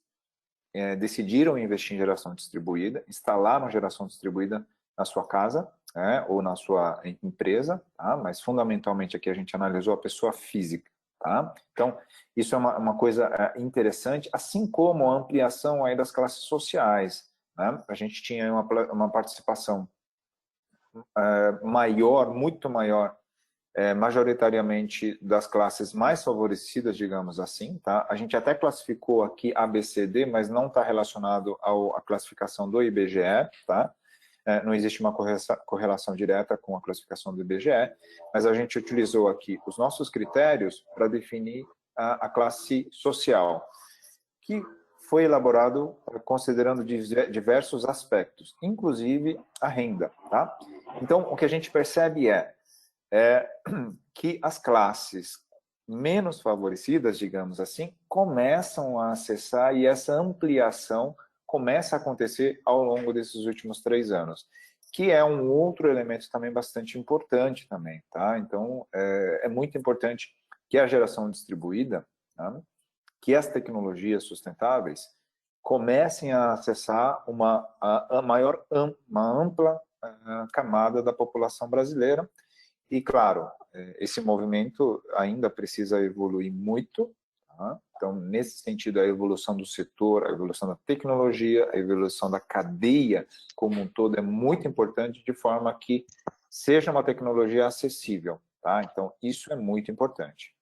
Speaker 3: decidiram investir em geração distribuída, instalaram geração distribuída na sua casa ou na sua empresa, tá? Mas fundamentalmente aqui a gente analisou a pessoa física. Tá? Então, isso é uma coisa interessante, assim como a ampliação aí das classes sociais. Né? A gente tinha uma participação maior, muito maior, majoritariamente das classes mais favorecidas, digamos assim. Tá? A gente até classificou aqui ABCD, mas não está relacionado à classificação do IBGE, tá? Não existe uma correlação direta com a classificação do IBGE, mas a gente utilizou aqui os nossos critérios para definir a classe social, que foi elaborado considerando diversos aspectos, inclusive a renda. Tá? Então, o que a gente percebe é que as classes menos favorecidas, digamos assim, começam a acessar, e essa ampliação começa a acontecer ao longo desses últimos 3 anos, que é um outro elemento também bastante importante também, tá? Então, é muito importante que a geração distribuída, tá? Que as tecnologias sustentáveis comecem a acessar uma ampla camada da população brasileira. E, claro, esse movimento ainda precisa evoluir muito. Tá? Então, nesse sentido, a evolução do setor, a evolução da tecnologia, a evolução da cadeia como um todo é muito importante, de forma que seja uma tecnologia acessível. Tá? Então, isso é muito importante.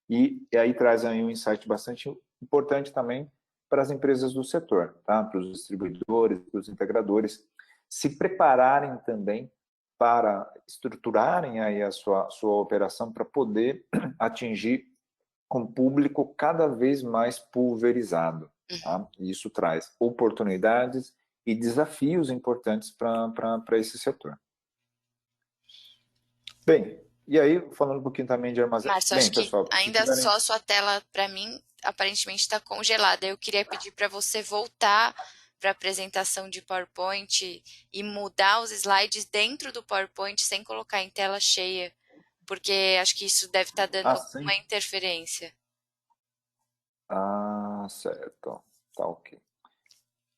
Speaker 3: E aí traz aí um insight bastante importante também para as empresas do setor, tá? Para os distribuidores, para os integradores, se prepararem também para estruturarem aí a sua operação para poder atingir um público cada vez mais pulverizado. Tá? E isso traz oportunidades e desafios importantes para esse setor. Bem, e aí, falando um pouquinho também de armazenamento...
Speaker 2: Márcio, acho que ainda só a sua tela, para mim, aparentemente está congelada. Eu queria pedir para você voltar para a apresentação de PowerPoint e mudar os slides dentro do PowerPoint sem colocar em tela cheia, porque acho que isso deve estar dando uma interferência.
Speaker 3: Ah, certo. Tá ok.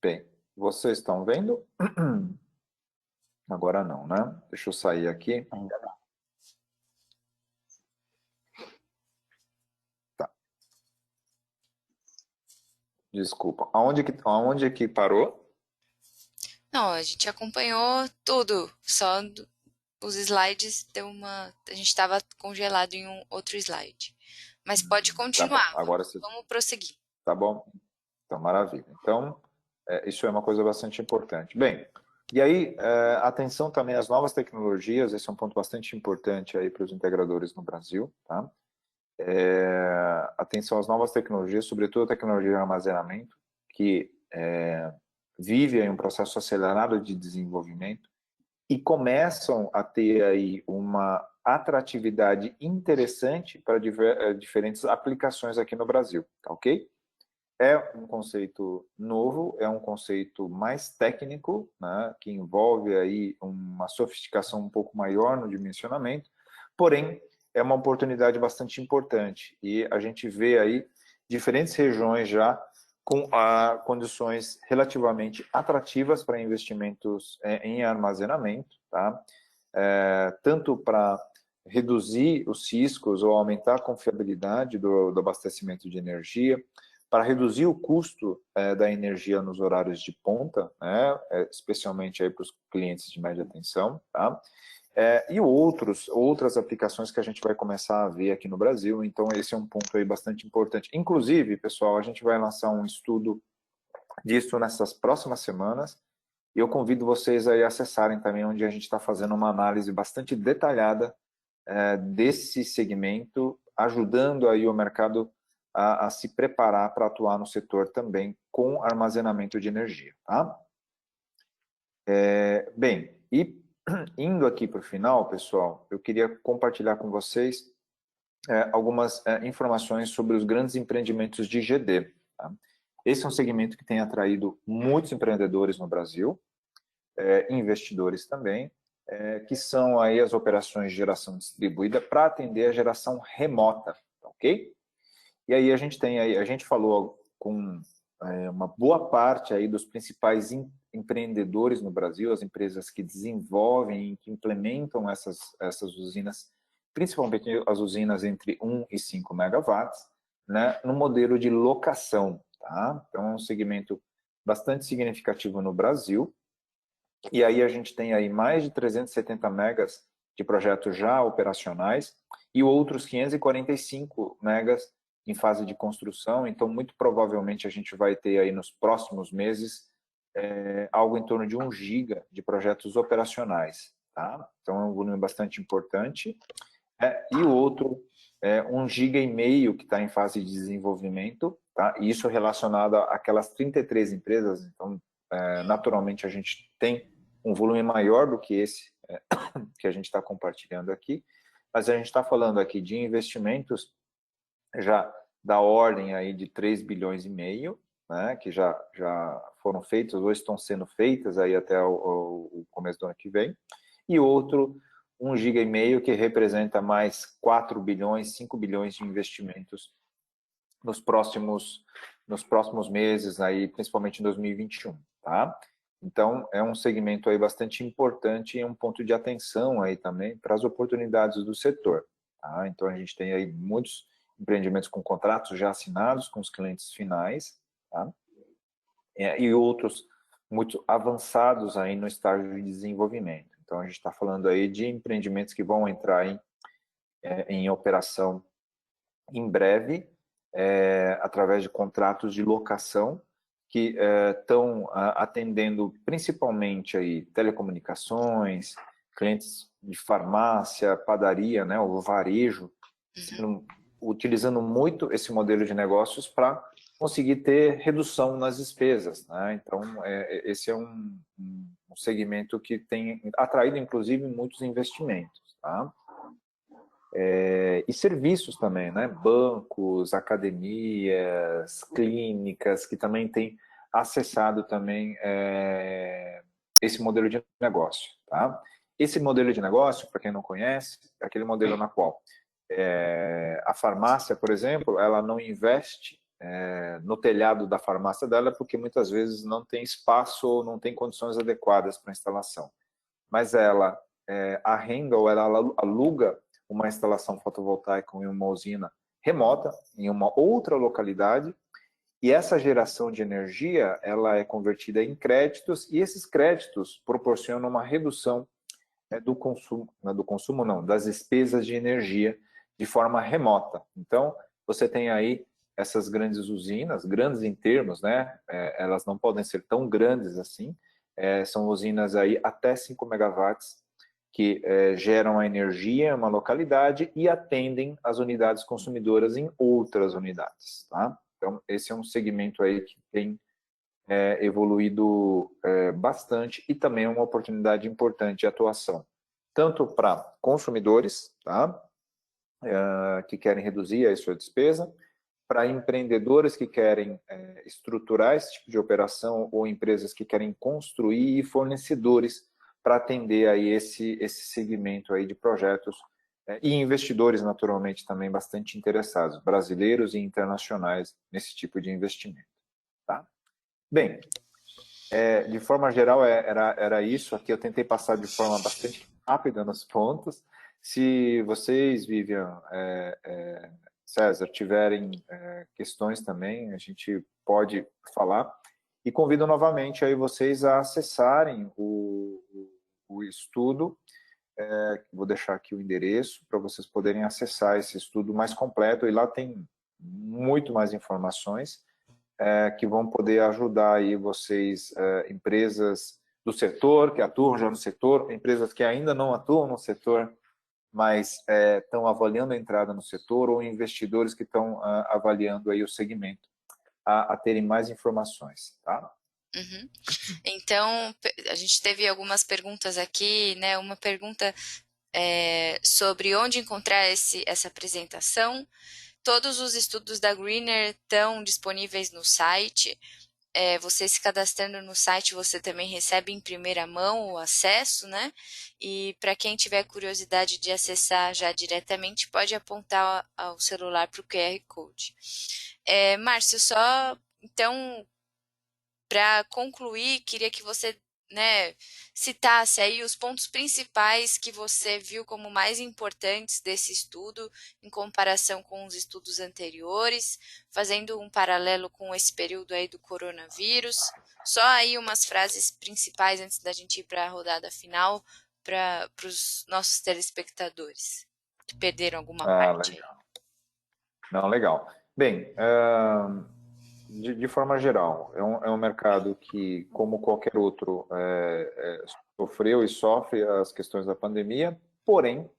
Speaker 3: Bem, vocês estão vendo? Agora não, né? Deixa eu sair aqui. Ainda não. Tá. Desculpa. Aonde que parou?
Speaker 2: Não, a gente acompanhou tudo, só os slides deu uma... A gente estava congelado em um outro slide. Mas pode continuar,
Speaker 3: Tá bom. Agora
Speaker 2: vamos prosseguir.
Speaker 3: Tá bom? Então, maravilha. Então, isso é uma coisa bastante importante. Bem, e aí, atenção também às novas tecnologias, esse é um ponto bastante importante aí para os integradores no Brasil, tá? Atenção às novas tecnologias, sobretudo a tecnologia de armazenamento, que vive aí um processo acelerado de desenvolvimento e começam a ter aí uma atratividade interessante para diferentes aplicações aqui no Brasil, tá ok? é um conceito novo, é um conceito mais técnico, né, que envolve aí uma sofisticação um pouco maior no dimensionamento, porém, é uma oportunidade bastante importante. E a gente vê aí diferentes regiões já com condições relativamente atrativas para investimentos em armazenamento, tá? Tanto para reduzir os riscos ou aumentar a confiabilidade do abastecimento de energia, para reduzir o custo da energia nos horários de ponta, né? Especialmente aí para os clientes de média tensão, tá? E outras aplicações que a gente vai começar a ver aqui no Brasil, então esse é um ponto aí bastante importante. Inclusive, pessoal, a gente vai lançar um estudo disso nessas próximas semanas, e eu convido vocês aí a acessarem também, onde a gente está fazendo uma análise bastante detalhada desse segmento, ajudando aí o mercado a se preparar para atuar no setor também com armazenamento de energia, tá? Bem, e indo aqui para o final, pessoal, eu queria compartilhar com vocês algumas informações sobre os grandes empreendimentos de GD. Tá? Esse é um segmento que tem atraído muitos empreendedores no Brasil, investidores também, que são aí as operações de geração distribuída para atender a geração remota, ok? E aí a gente falou com uma boa parte aí dos principais empreendedores no Brasil, as empresas que desenvolvem e que implementam essas usinas, principalmente as usinas entre 1 e 5 megawatts, né, no modelo de locação, tá? Então é um segmento bastante significativo no Brasil. E aí a gente tem aí mais de 370 megas de projetos já operacionais e outros 545 megas em fase de construção. Então, muito provavelmente a gente vai ter aí nos próximos meses algo em torno de 1 giga de projetos operacionais, tá? Então é um volume bastante importante. E o outro 1,5 giga que está em fase de desenvolvimento, tá? E isso relacionado àquelas 33 empresas. Então, naturalmente a gente tem um volume maior do que esse que a gente está compartilhando aqui, mas a gente está falando aqui de investimentos já da ordem aí de 3 bilhões e meio, né, que já foram feitos ou estão sendo feitas aí até o começo do ano que vem, e outro 1,5 giga que representa mais 4 bilhões, 5 bilhões de investimentos nos próximos meses, aí, principalmente em 2021, tá? Então, é um segmento aí bastante importante e é um ponto de atenção aí também para as oportunidades do setor, tá? Então, a gente tem aí muitos empreendimentos com contratos já assinados com os clientes finais, tá? E outros muito avançados aí no estágio de desenvolvimento. Então, a gente está falando aí de empreendimentos que vão entrar em operação em breve, através de contratos de locação, que estão atendendo principalmente aí telecomunicações, clientes de farmácia, padaria, né, o varejo, utilizando muito esse modelo de negócios para conseguir ter redução nas despesas, né? Então, esse é um segmento que tem atraído, inclusive, muitos investimentos, tá? E serviços também, né? Bancos, academias, clínicas, que também têm acessado também esse modelo de negócio, tá? Esse modelo de negócio, para quem não conhece, é aquele modelo na qual a farmácia, por exemplo, ela não investe no telhado da farmácia dela porque muitas vezes não tem espaço ou não tem condições adequadas para a instalação. Mas ela arrenda ou ela aluga uma instalação fotovoltaica em uma usina remota, em uma outra localidade, e essa geração de energia ela é convertida em créditos, e esses créditos proporcionam uma redução das despesas de energia de forma remota. Então, você tem aí essas grandes usinas, grandes em termos, né? Elas não podem ser tão grandes assim, são usinas aí até 5 megawatts, que geram a energia em uma localidade e atendem as unidades consumidoras em outras unidades, tá? Então, esse é um segmento aí que tem evoluído bastante e também é uma oportunidade importante de atuação, tanto para consumidores, tá? Que querem reduzir a sua despesa, para empreendedores que querem estruturar esse tipo de operação ou empresas que querem construir e fornecedores para atender aí esse segmento aí de projetos e investidores, naturalmente, também bastante interessados, brasileiros e internacionais, nesse tipo de investimento. Tá? Bem, de forma geral, era isso. Aqui eu tentei passar de forma bastante rápida nos pontos. Se vocês, Vivian, César, tiverem questões também, a gente pode falar. E convido novamente aí vocês a acessarem o estudo. Vou deixar aqui o endereço para vocês poderem acessar esse estudo mais completo. E lá tem muito mais informações que vão poder ajudar aí vocês, empresas do setor, que atuam já no setor, empresas que ainda não atuam no setor, mas estão avaliando a entrada no setor, ou investidores que estão avaliando aí o segmento, a terem mais informações, tá?
Speaker 2: Uhum. Então, a gente teve algumas perguntas aqui, né? Uma pergunta sobre onde encontrar essa apresentação. Todos os estudos da Greener estão disponíveis no site. Você se cadastrando no site, você também recebe em primeira mão o acesso, né? E para quem tiver curiosidade de acessar já diretamente, pode apontar o celular para o QR Code. Márcio, só então, para concluir, queria que você, né, citasse aí os pontos principais que você viu como mais importantes desse estudo em comparação com os estudos anteriores, fazendo um paralelo com esse período aí do coronavírus. Só aí umas frases principais antes da gente ir para a rodada final para os nossos telespectadores que perderam alguma parte aí.
Speaker 3: Legal. Não, legal. Bem, de forma geral, é um mercado que, como qualquer outro, sofreu e sofre as questões da pandemia, porém,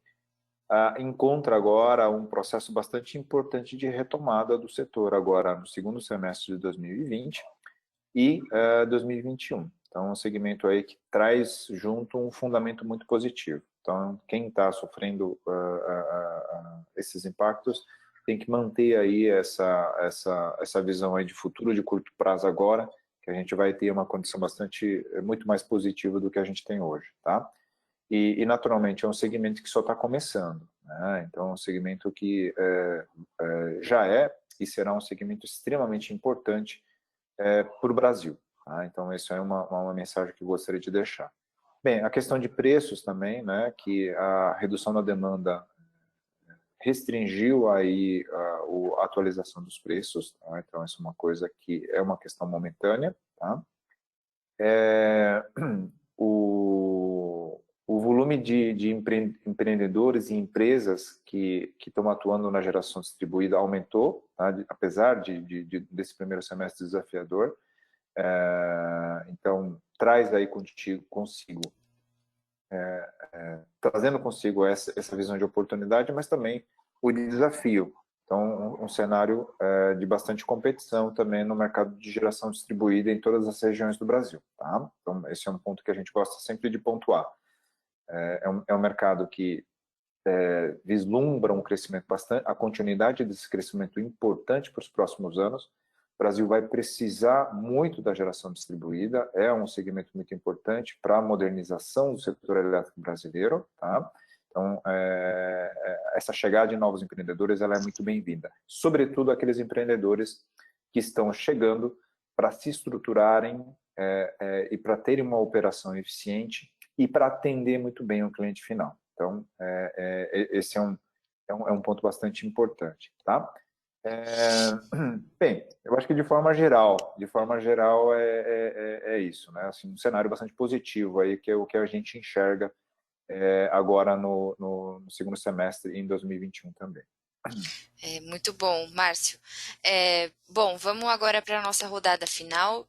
Speaker 3: encontra agora um processo bastante importante de retomada do setor, agora no segundo semestre de 2020 e 2021. Então, é um segmento aí que traz junto um fundamento muito positivo. Então, quem está sofrendo esses impactos tem que manter aí essa visão aí de futuro, de curto prazo agora, que a gente vai ter uma condição muito mais positiva do que a gente tem hoje, tá? E naturalmente, é um segmento que só está começando, né? Então, é um segmento que já e será um segmento extremamente importante para o Brasil, tá? Então, isso é uma mensagem que eu gostaria de deixar. Bem, a questão de preços também, né? Que a redução da demanda restringiu aí a atualização dos preços, tá? Então, isso é uma coisa que é uma questão momentânea, tá? O volume de empreendedores e empresas que estão atuando na geração distribuída aumentou, tá? Apesar desse primeiro semestre desafiador. Então, traz aí consigo trazendo consigo essa visão de oportunidade, mas também o de desafio. Então, um cenário de bastante competição também no mercado de geração distribuída em todas as regiões do Brasil, tá? Então, esse é um ponto que a gente gosta sempre de pontuar. É um mercado que vislumbra um crescimento a continuidade desse crescimento importante para os próximos anos. O Brasil vai precisar muito da geração distribuída, é um segmento muito importante para a modernização do setor elétrico brasileiro, tá? Então, essa chegada de novos empreendedores ela é muito bem-vinda, sobretudo aqueles empreendedores que estão chegando para se estruturarem e para terem uma operação eficiente e para atender muito bem o cliente final. Então, esse é um ponto bastante importante, tá? Bem, eu acho que de forma geral é isso, né? Assim, um cenário bastante positivo aí, que é o que a gente enxerga agora no segundo semestre em 2021 também.
Speaker 2: Muito bom, Márcio. Bom, vamos agora para a nossa rodada final.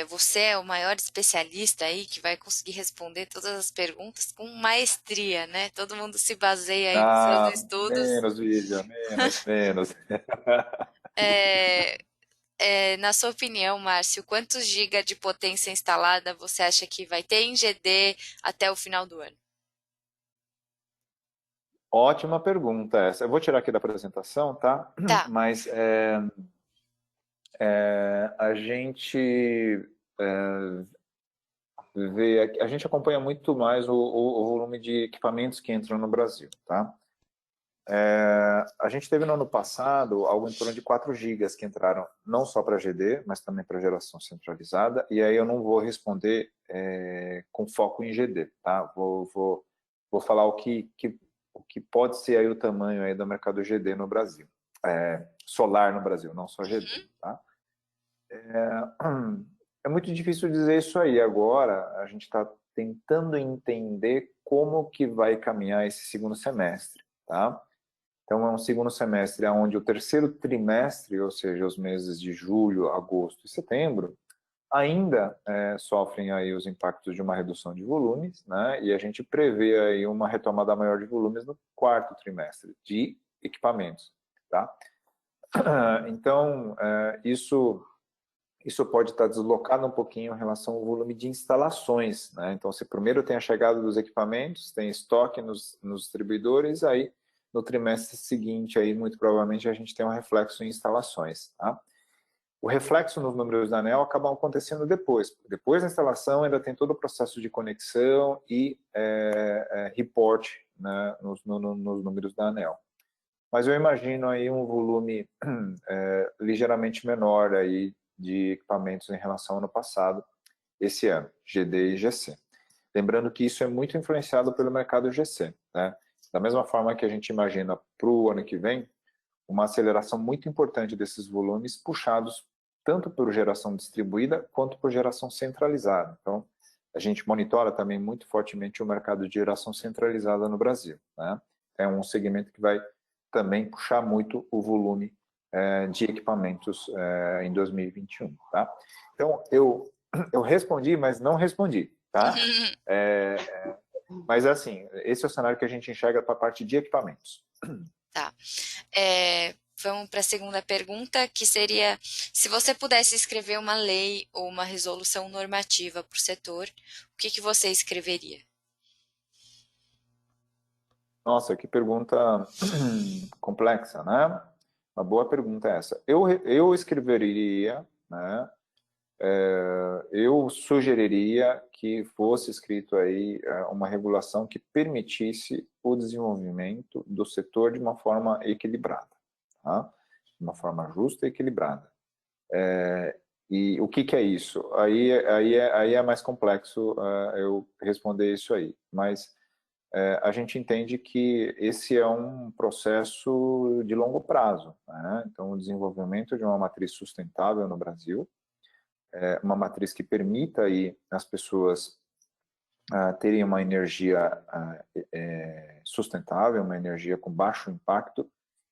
Speaker 2: Você é o maior especialista aí que vai conseguir responder todas as perguntas com maestria, né? Todo mundo se baseia aí nos seus estudos.
Speaker 3: Menos, Vivian, menos.
Speaker 2: Na sua opinião, Márcio, quantos giga de potência instalada você acha que vai ter em GD até o final do ano?
Speaker 3: Ótima pergunta essa. Eu vou tirar aqui da apresentação, tá?
Speaker 2: Tá.
Speaker 3: Mas a gente a gente acompanha muito mais o volume de equipamentos que entram no Brasil, tá? A gente teve no ano passado algo em torno de 4 gigas que entraram não só para GD, mas também para geração centralizada, e aí eu não vou responder com foco em GD, tá? Vou falar o que pode ser aí o tamanho aí do mercado GD no Brasil, solar no Brasil, não só GD, tá? É muito difícil dizer isso aí agora, a gente está tentando entender como que vai caminhar esse segundo semestre, tá? Então, é um segundo semestre onde o terceiro trimestre, ou seja, os meses de julho, agosto e setembro, ainda sofrem aí os impactos de uma redução de volumes, né? E a gente prevê aí uma retomada maior de volumes no quarto trimestre de equipamentos, tá? Então, isso pode estar deslocado um pouquinho em relação ao volume de instalações, né? Então, se primeiro tem a chegada dos equipamentos, tem estoque nos distribuidores, aí no trimestre seguinte, aí, muito provavelmente, a gente tem um reflexo em instalações, tá? O reflexo nos números da ANEEL acaba acontecendo depois. Depois da instalação, ainda tem todo o processo de conexão e report, né, nos números da ANEEL. Mas eu imagino aí um volume ligeiramente menor aí de equipamentos em relação ao ano passado, esse ano, GD e GC. Lembrando que isso é muito influenciado pelo mercado GC, né? Da mesma forma que a gente imagina para o ano que vem, uma aceleração muito importante desses volumes puxados tanto por geração distribuída quanto por geração centralizada. Então, a gente monitora também muito fortemente o mercado de geração centralizada no Brasil, né? É um segmento que vai também puxar muito o volume de equipamentos em 2021, tá? Então, eu respondi, mas não respondi, tá? Mas, assim, esse é o cenário que a gente enxerga para a parte de equipamentos.
Speaker 2: Tá. Vamos para a segunda pergunta, que seria: se você pudesse escrever uma lei ou uma resolução normativa para o setor, o que você escreveria?
Speaker 3: Nossa, que pergunta complexa, né? Uma boa pergunta essa. Eu escreveria, né? Eu sugeriria que fosse escrito aí uma regulação que permitisse o desenvolvimento do setor de uma forma equilibrada, tá? De uma forma justa e equilibrada. E o que é isso? Aí é mais complexo eu responder isso aí, mas a gente entende que esse é um processo de longo prazo, né? Então, o desenvolvimento de uma matriz sustentável no Brasil, uma matriz que permita aí as pessoas terem uma energia sustentável, uma energia com baixo impacto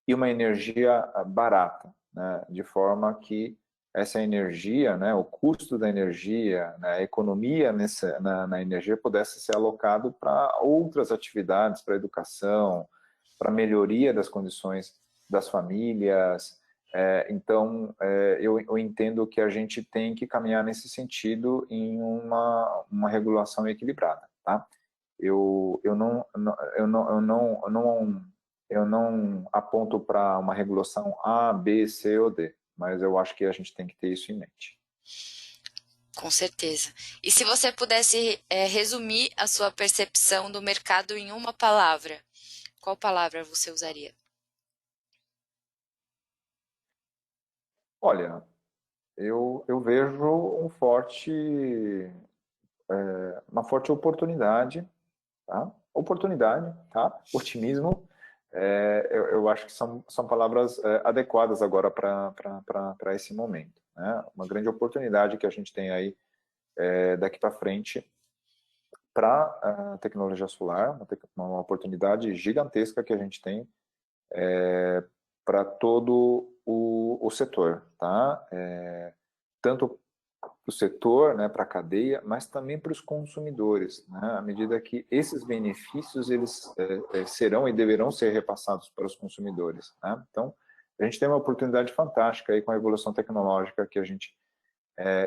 Speaker 3: e uma energia barata, né? De forma que essa energia, né, o custo da energia, né, a economia na energia pudesse ser alocado para outras atividades, para a educação, para a melhoria das condições das famílias. Então, eu entendo que a gente tem que caminhar nesse sentido em uma regulação equilibrada, tá? Eu não aponto para uma regulação A, B, C ou D, mas eu acho que a gente tem que ter isso em mente.
Speaker 2: Com certeza. E se você pudesse resumir a sua percepção do mercado em uma palavra, qual palavra você usaria?
Speaker 3: Olha, eu vejo uma forte oportunidade, tá? Oportunidade, tá? Otimismo. Eu acho que são palavras adequadas agora para esse momento, né? Uma grande oportunidade que a gente tem aí daqui para frente para a tecnologia solar, uma oportunidade gigantesca que a gente tem para todo o setor, tá? Tanto para o setor, né, para a cadeia, mas também para os consumidores, né? À medida que esses benefícios eles serão e deverão ser repassados para os consumidores, né? Então, a gente tem uma oportunidade fantástica aí com a evolução tecnológica que a gente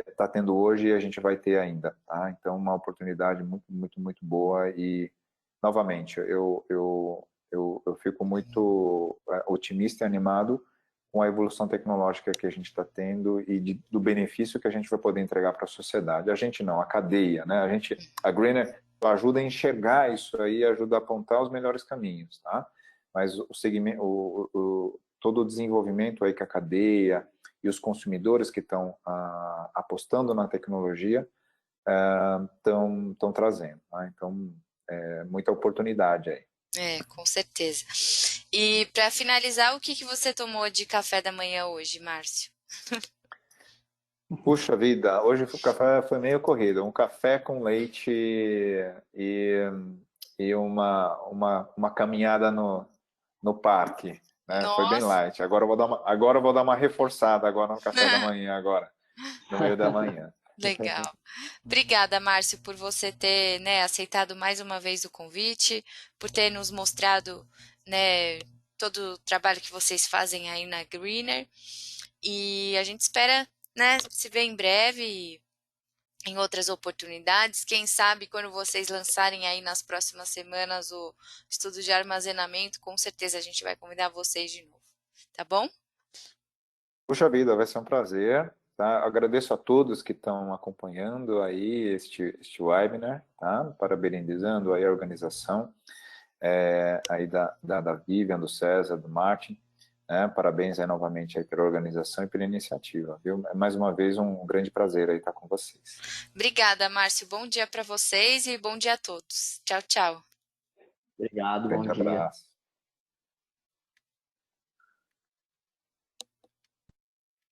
Speaker 3: está tendo hoje e a gente vai ter ainda, tá? Então, uma oportunidade muito, muito, muito boa e, novamente, eu eu fico muito otimista e animado com a evolução tecnológica que a gente está tendo e do benefício que a gente vai poder entregar para a sociedade. A gente não, a cadeia, né? A Greener ajuda a enxergar isso aí, ajuda a apontar os melhores caminhos, tá? Mas o segmento, todo o desenvolvimento aí que a cadeia e os consumidores que estão apostando na tecnologia estão trazendo, tá? Então, muita oportunidade aí.
Speaker 2: Com certeza. E para finalizar, o que você tomou de café da manhã hoje, Márcio?
Speaker 3: Puxa vida, hoje o café foi meio corrido. Um café com leite e uma caminhada no parque, né? Foi bem
Speaker 2: Nossa!
Speaker 3: light. Agora eu vou dar uma reforçada agora no café da manhã, agora, no meio da manhã.
Speaker 2: Legal. Obrigada, Márcio, por você ter, né, aceitado mais uma vez o convite, por ter nos mostrado, né, todo o trabalho que vocês fazem aí na Greener. E a gente espera, né, se ver em breve em outras oportunidades. Quem sabe quando vocês lançarem aí nas próximas semanas o estudo de armazenamento, com certeza a gente vai convidar vocês de novo. Tá bom?
Speaker 3: Puxa vida, vai ser um prazer. Tá? Agradeço a todos que estão acompanhando aí este webinar, tá? Parabenizando aí a organização aí da Vivian, do César, do Martin, né? Parabéns aí novamente aí pela organização e pela iniciativa, viu? É mais uma vez um grande prazer aí estar com vocês.
Speaker 2: Obrigada, Márcio. Bom dia para vocês e bom dia a todos. Tchau, tchau.
Speaker 4: Obrigado, bom
Speaker 3: Grande
Speaker 4: dia.
Speaker 3: abraço.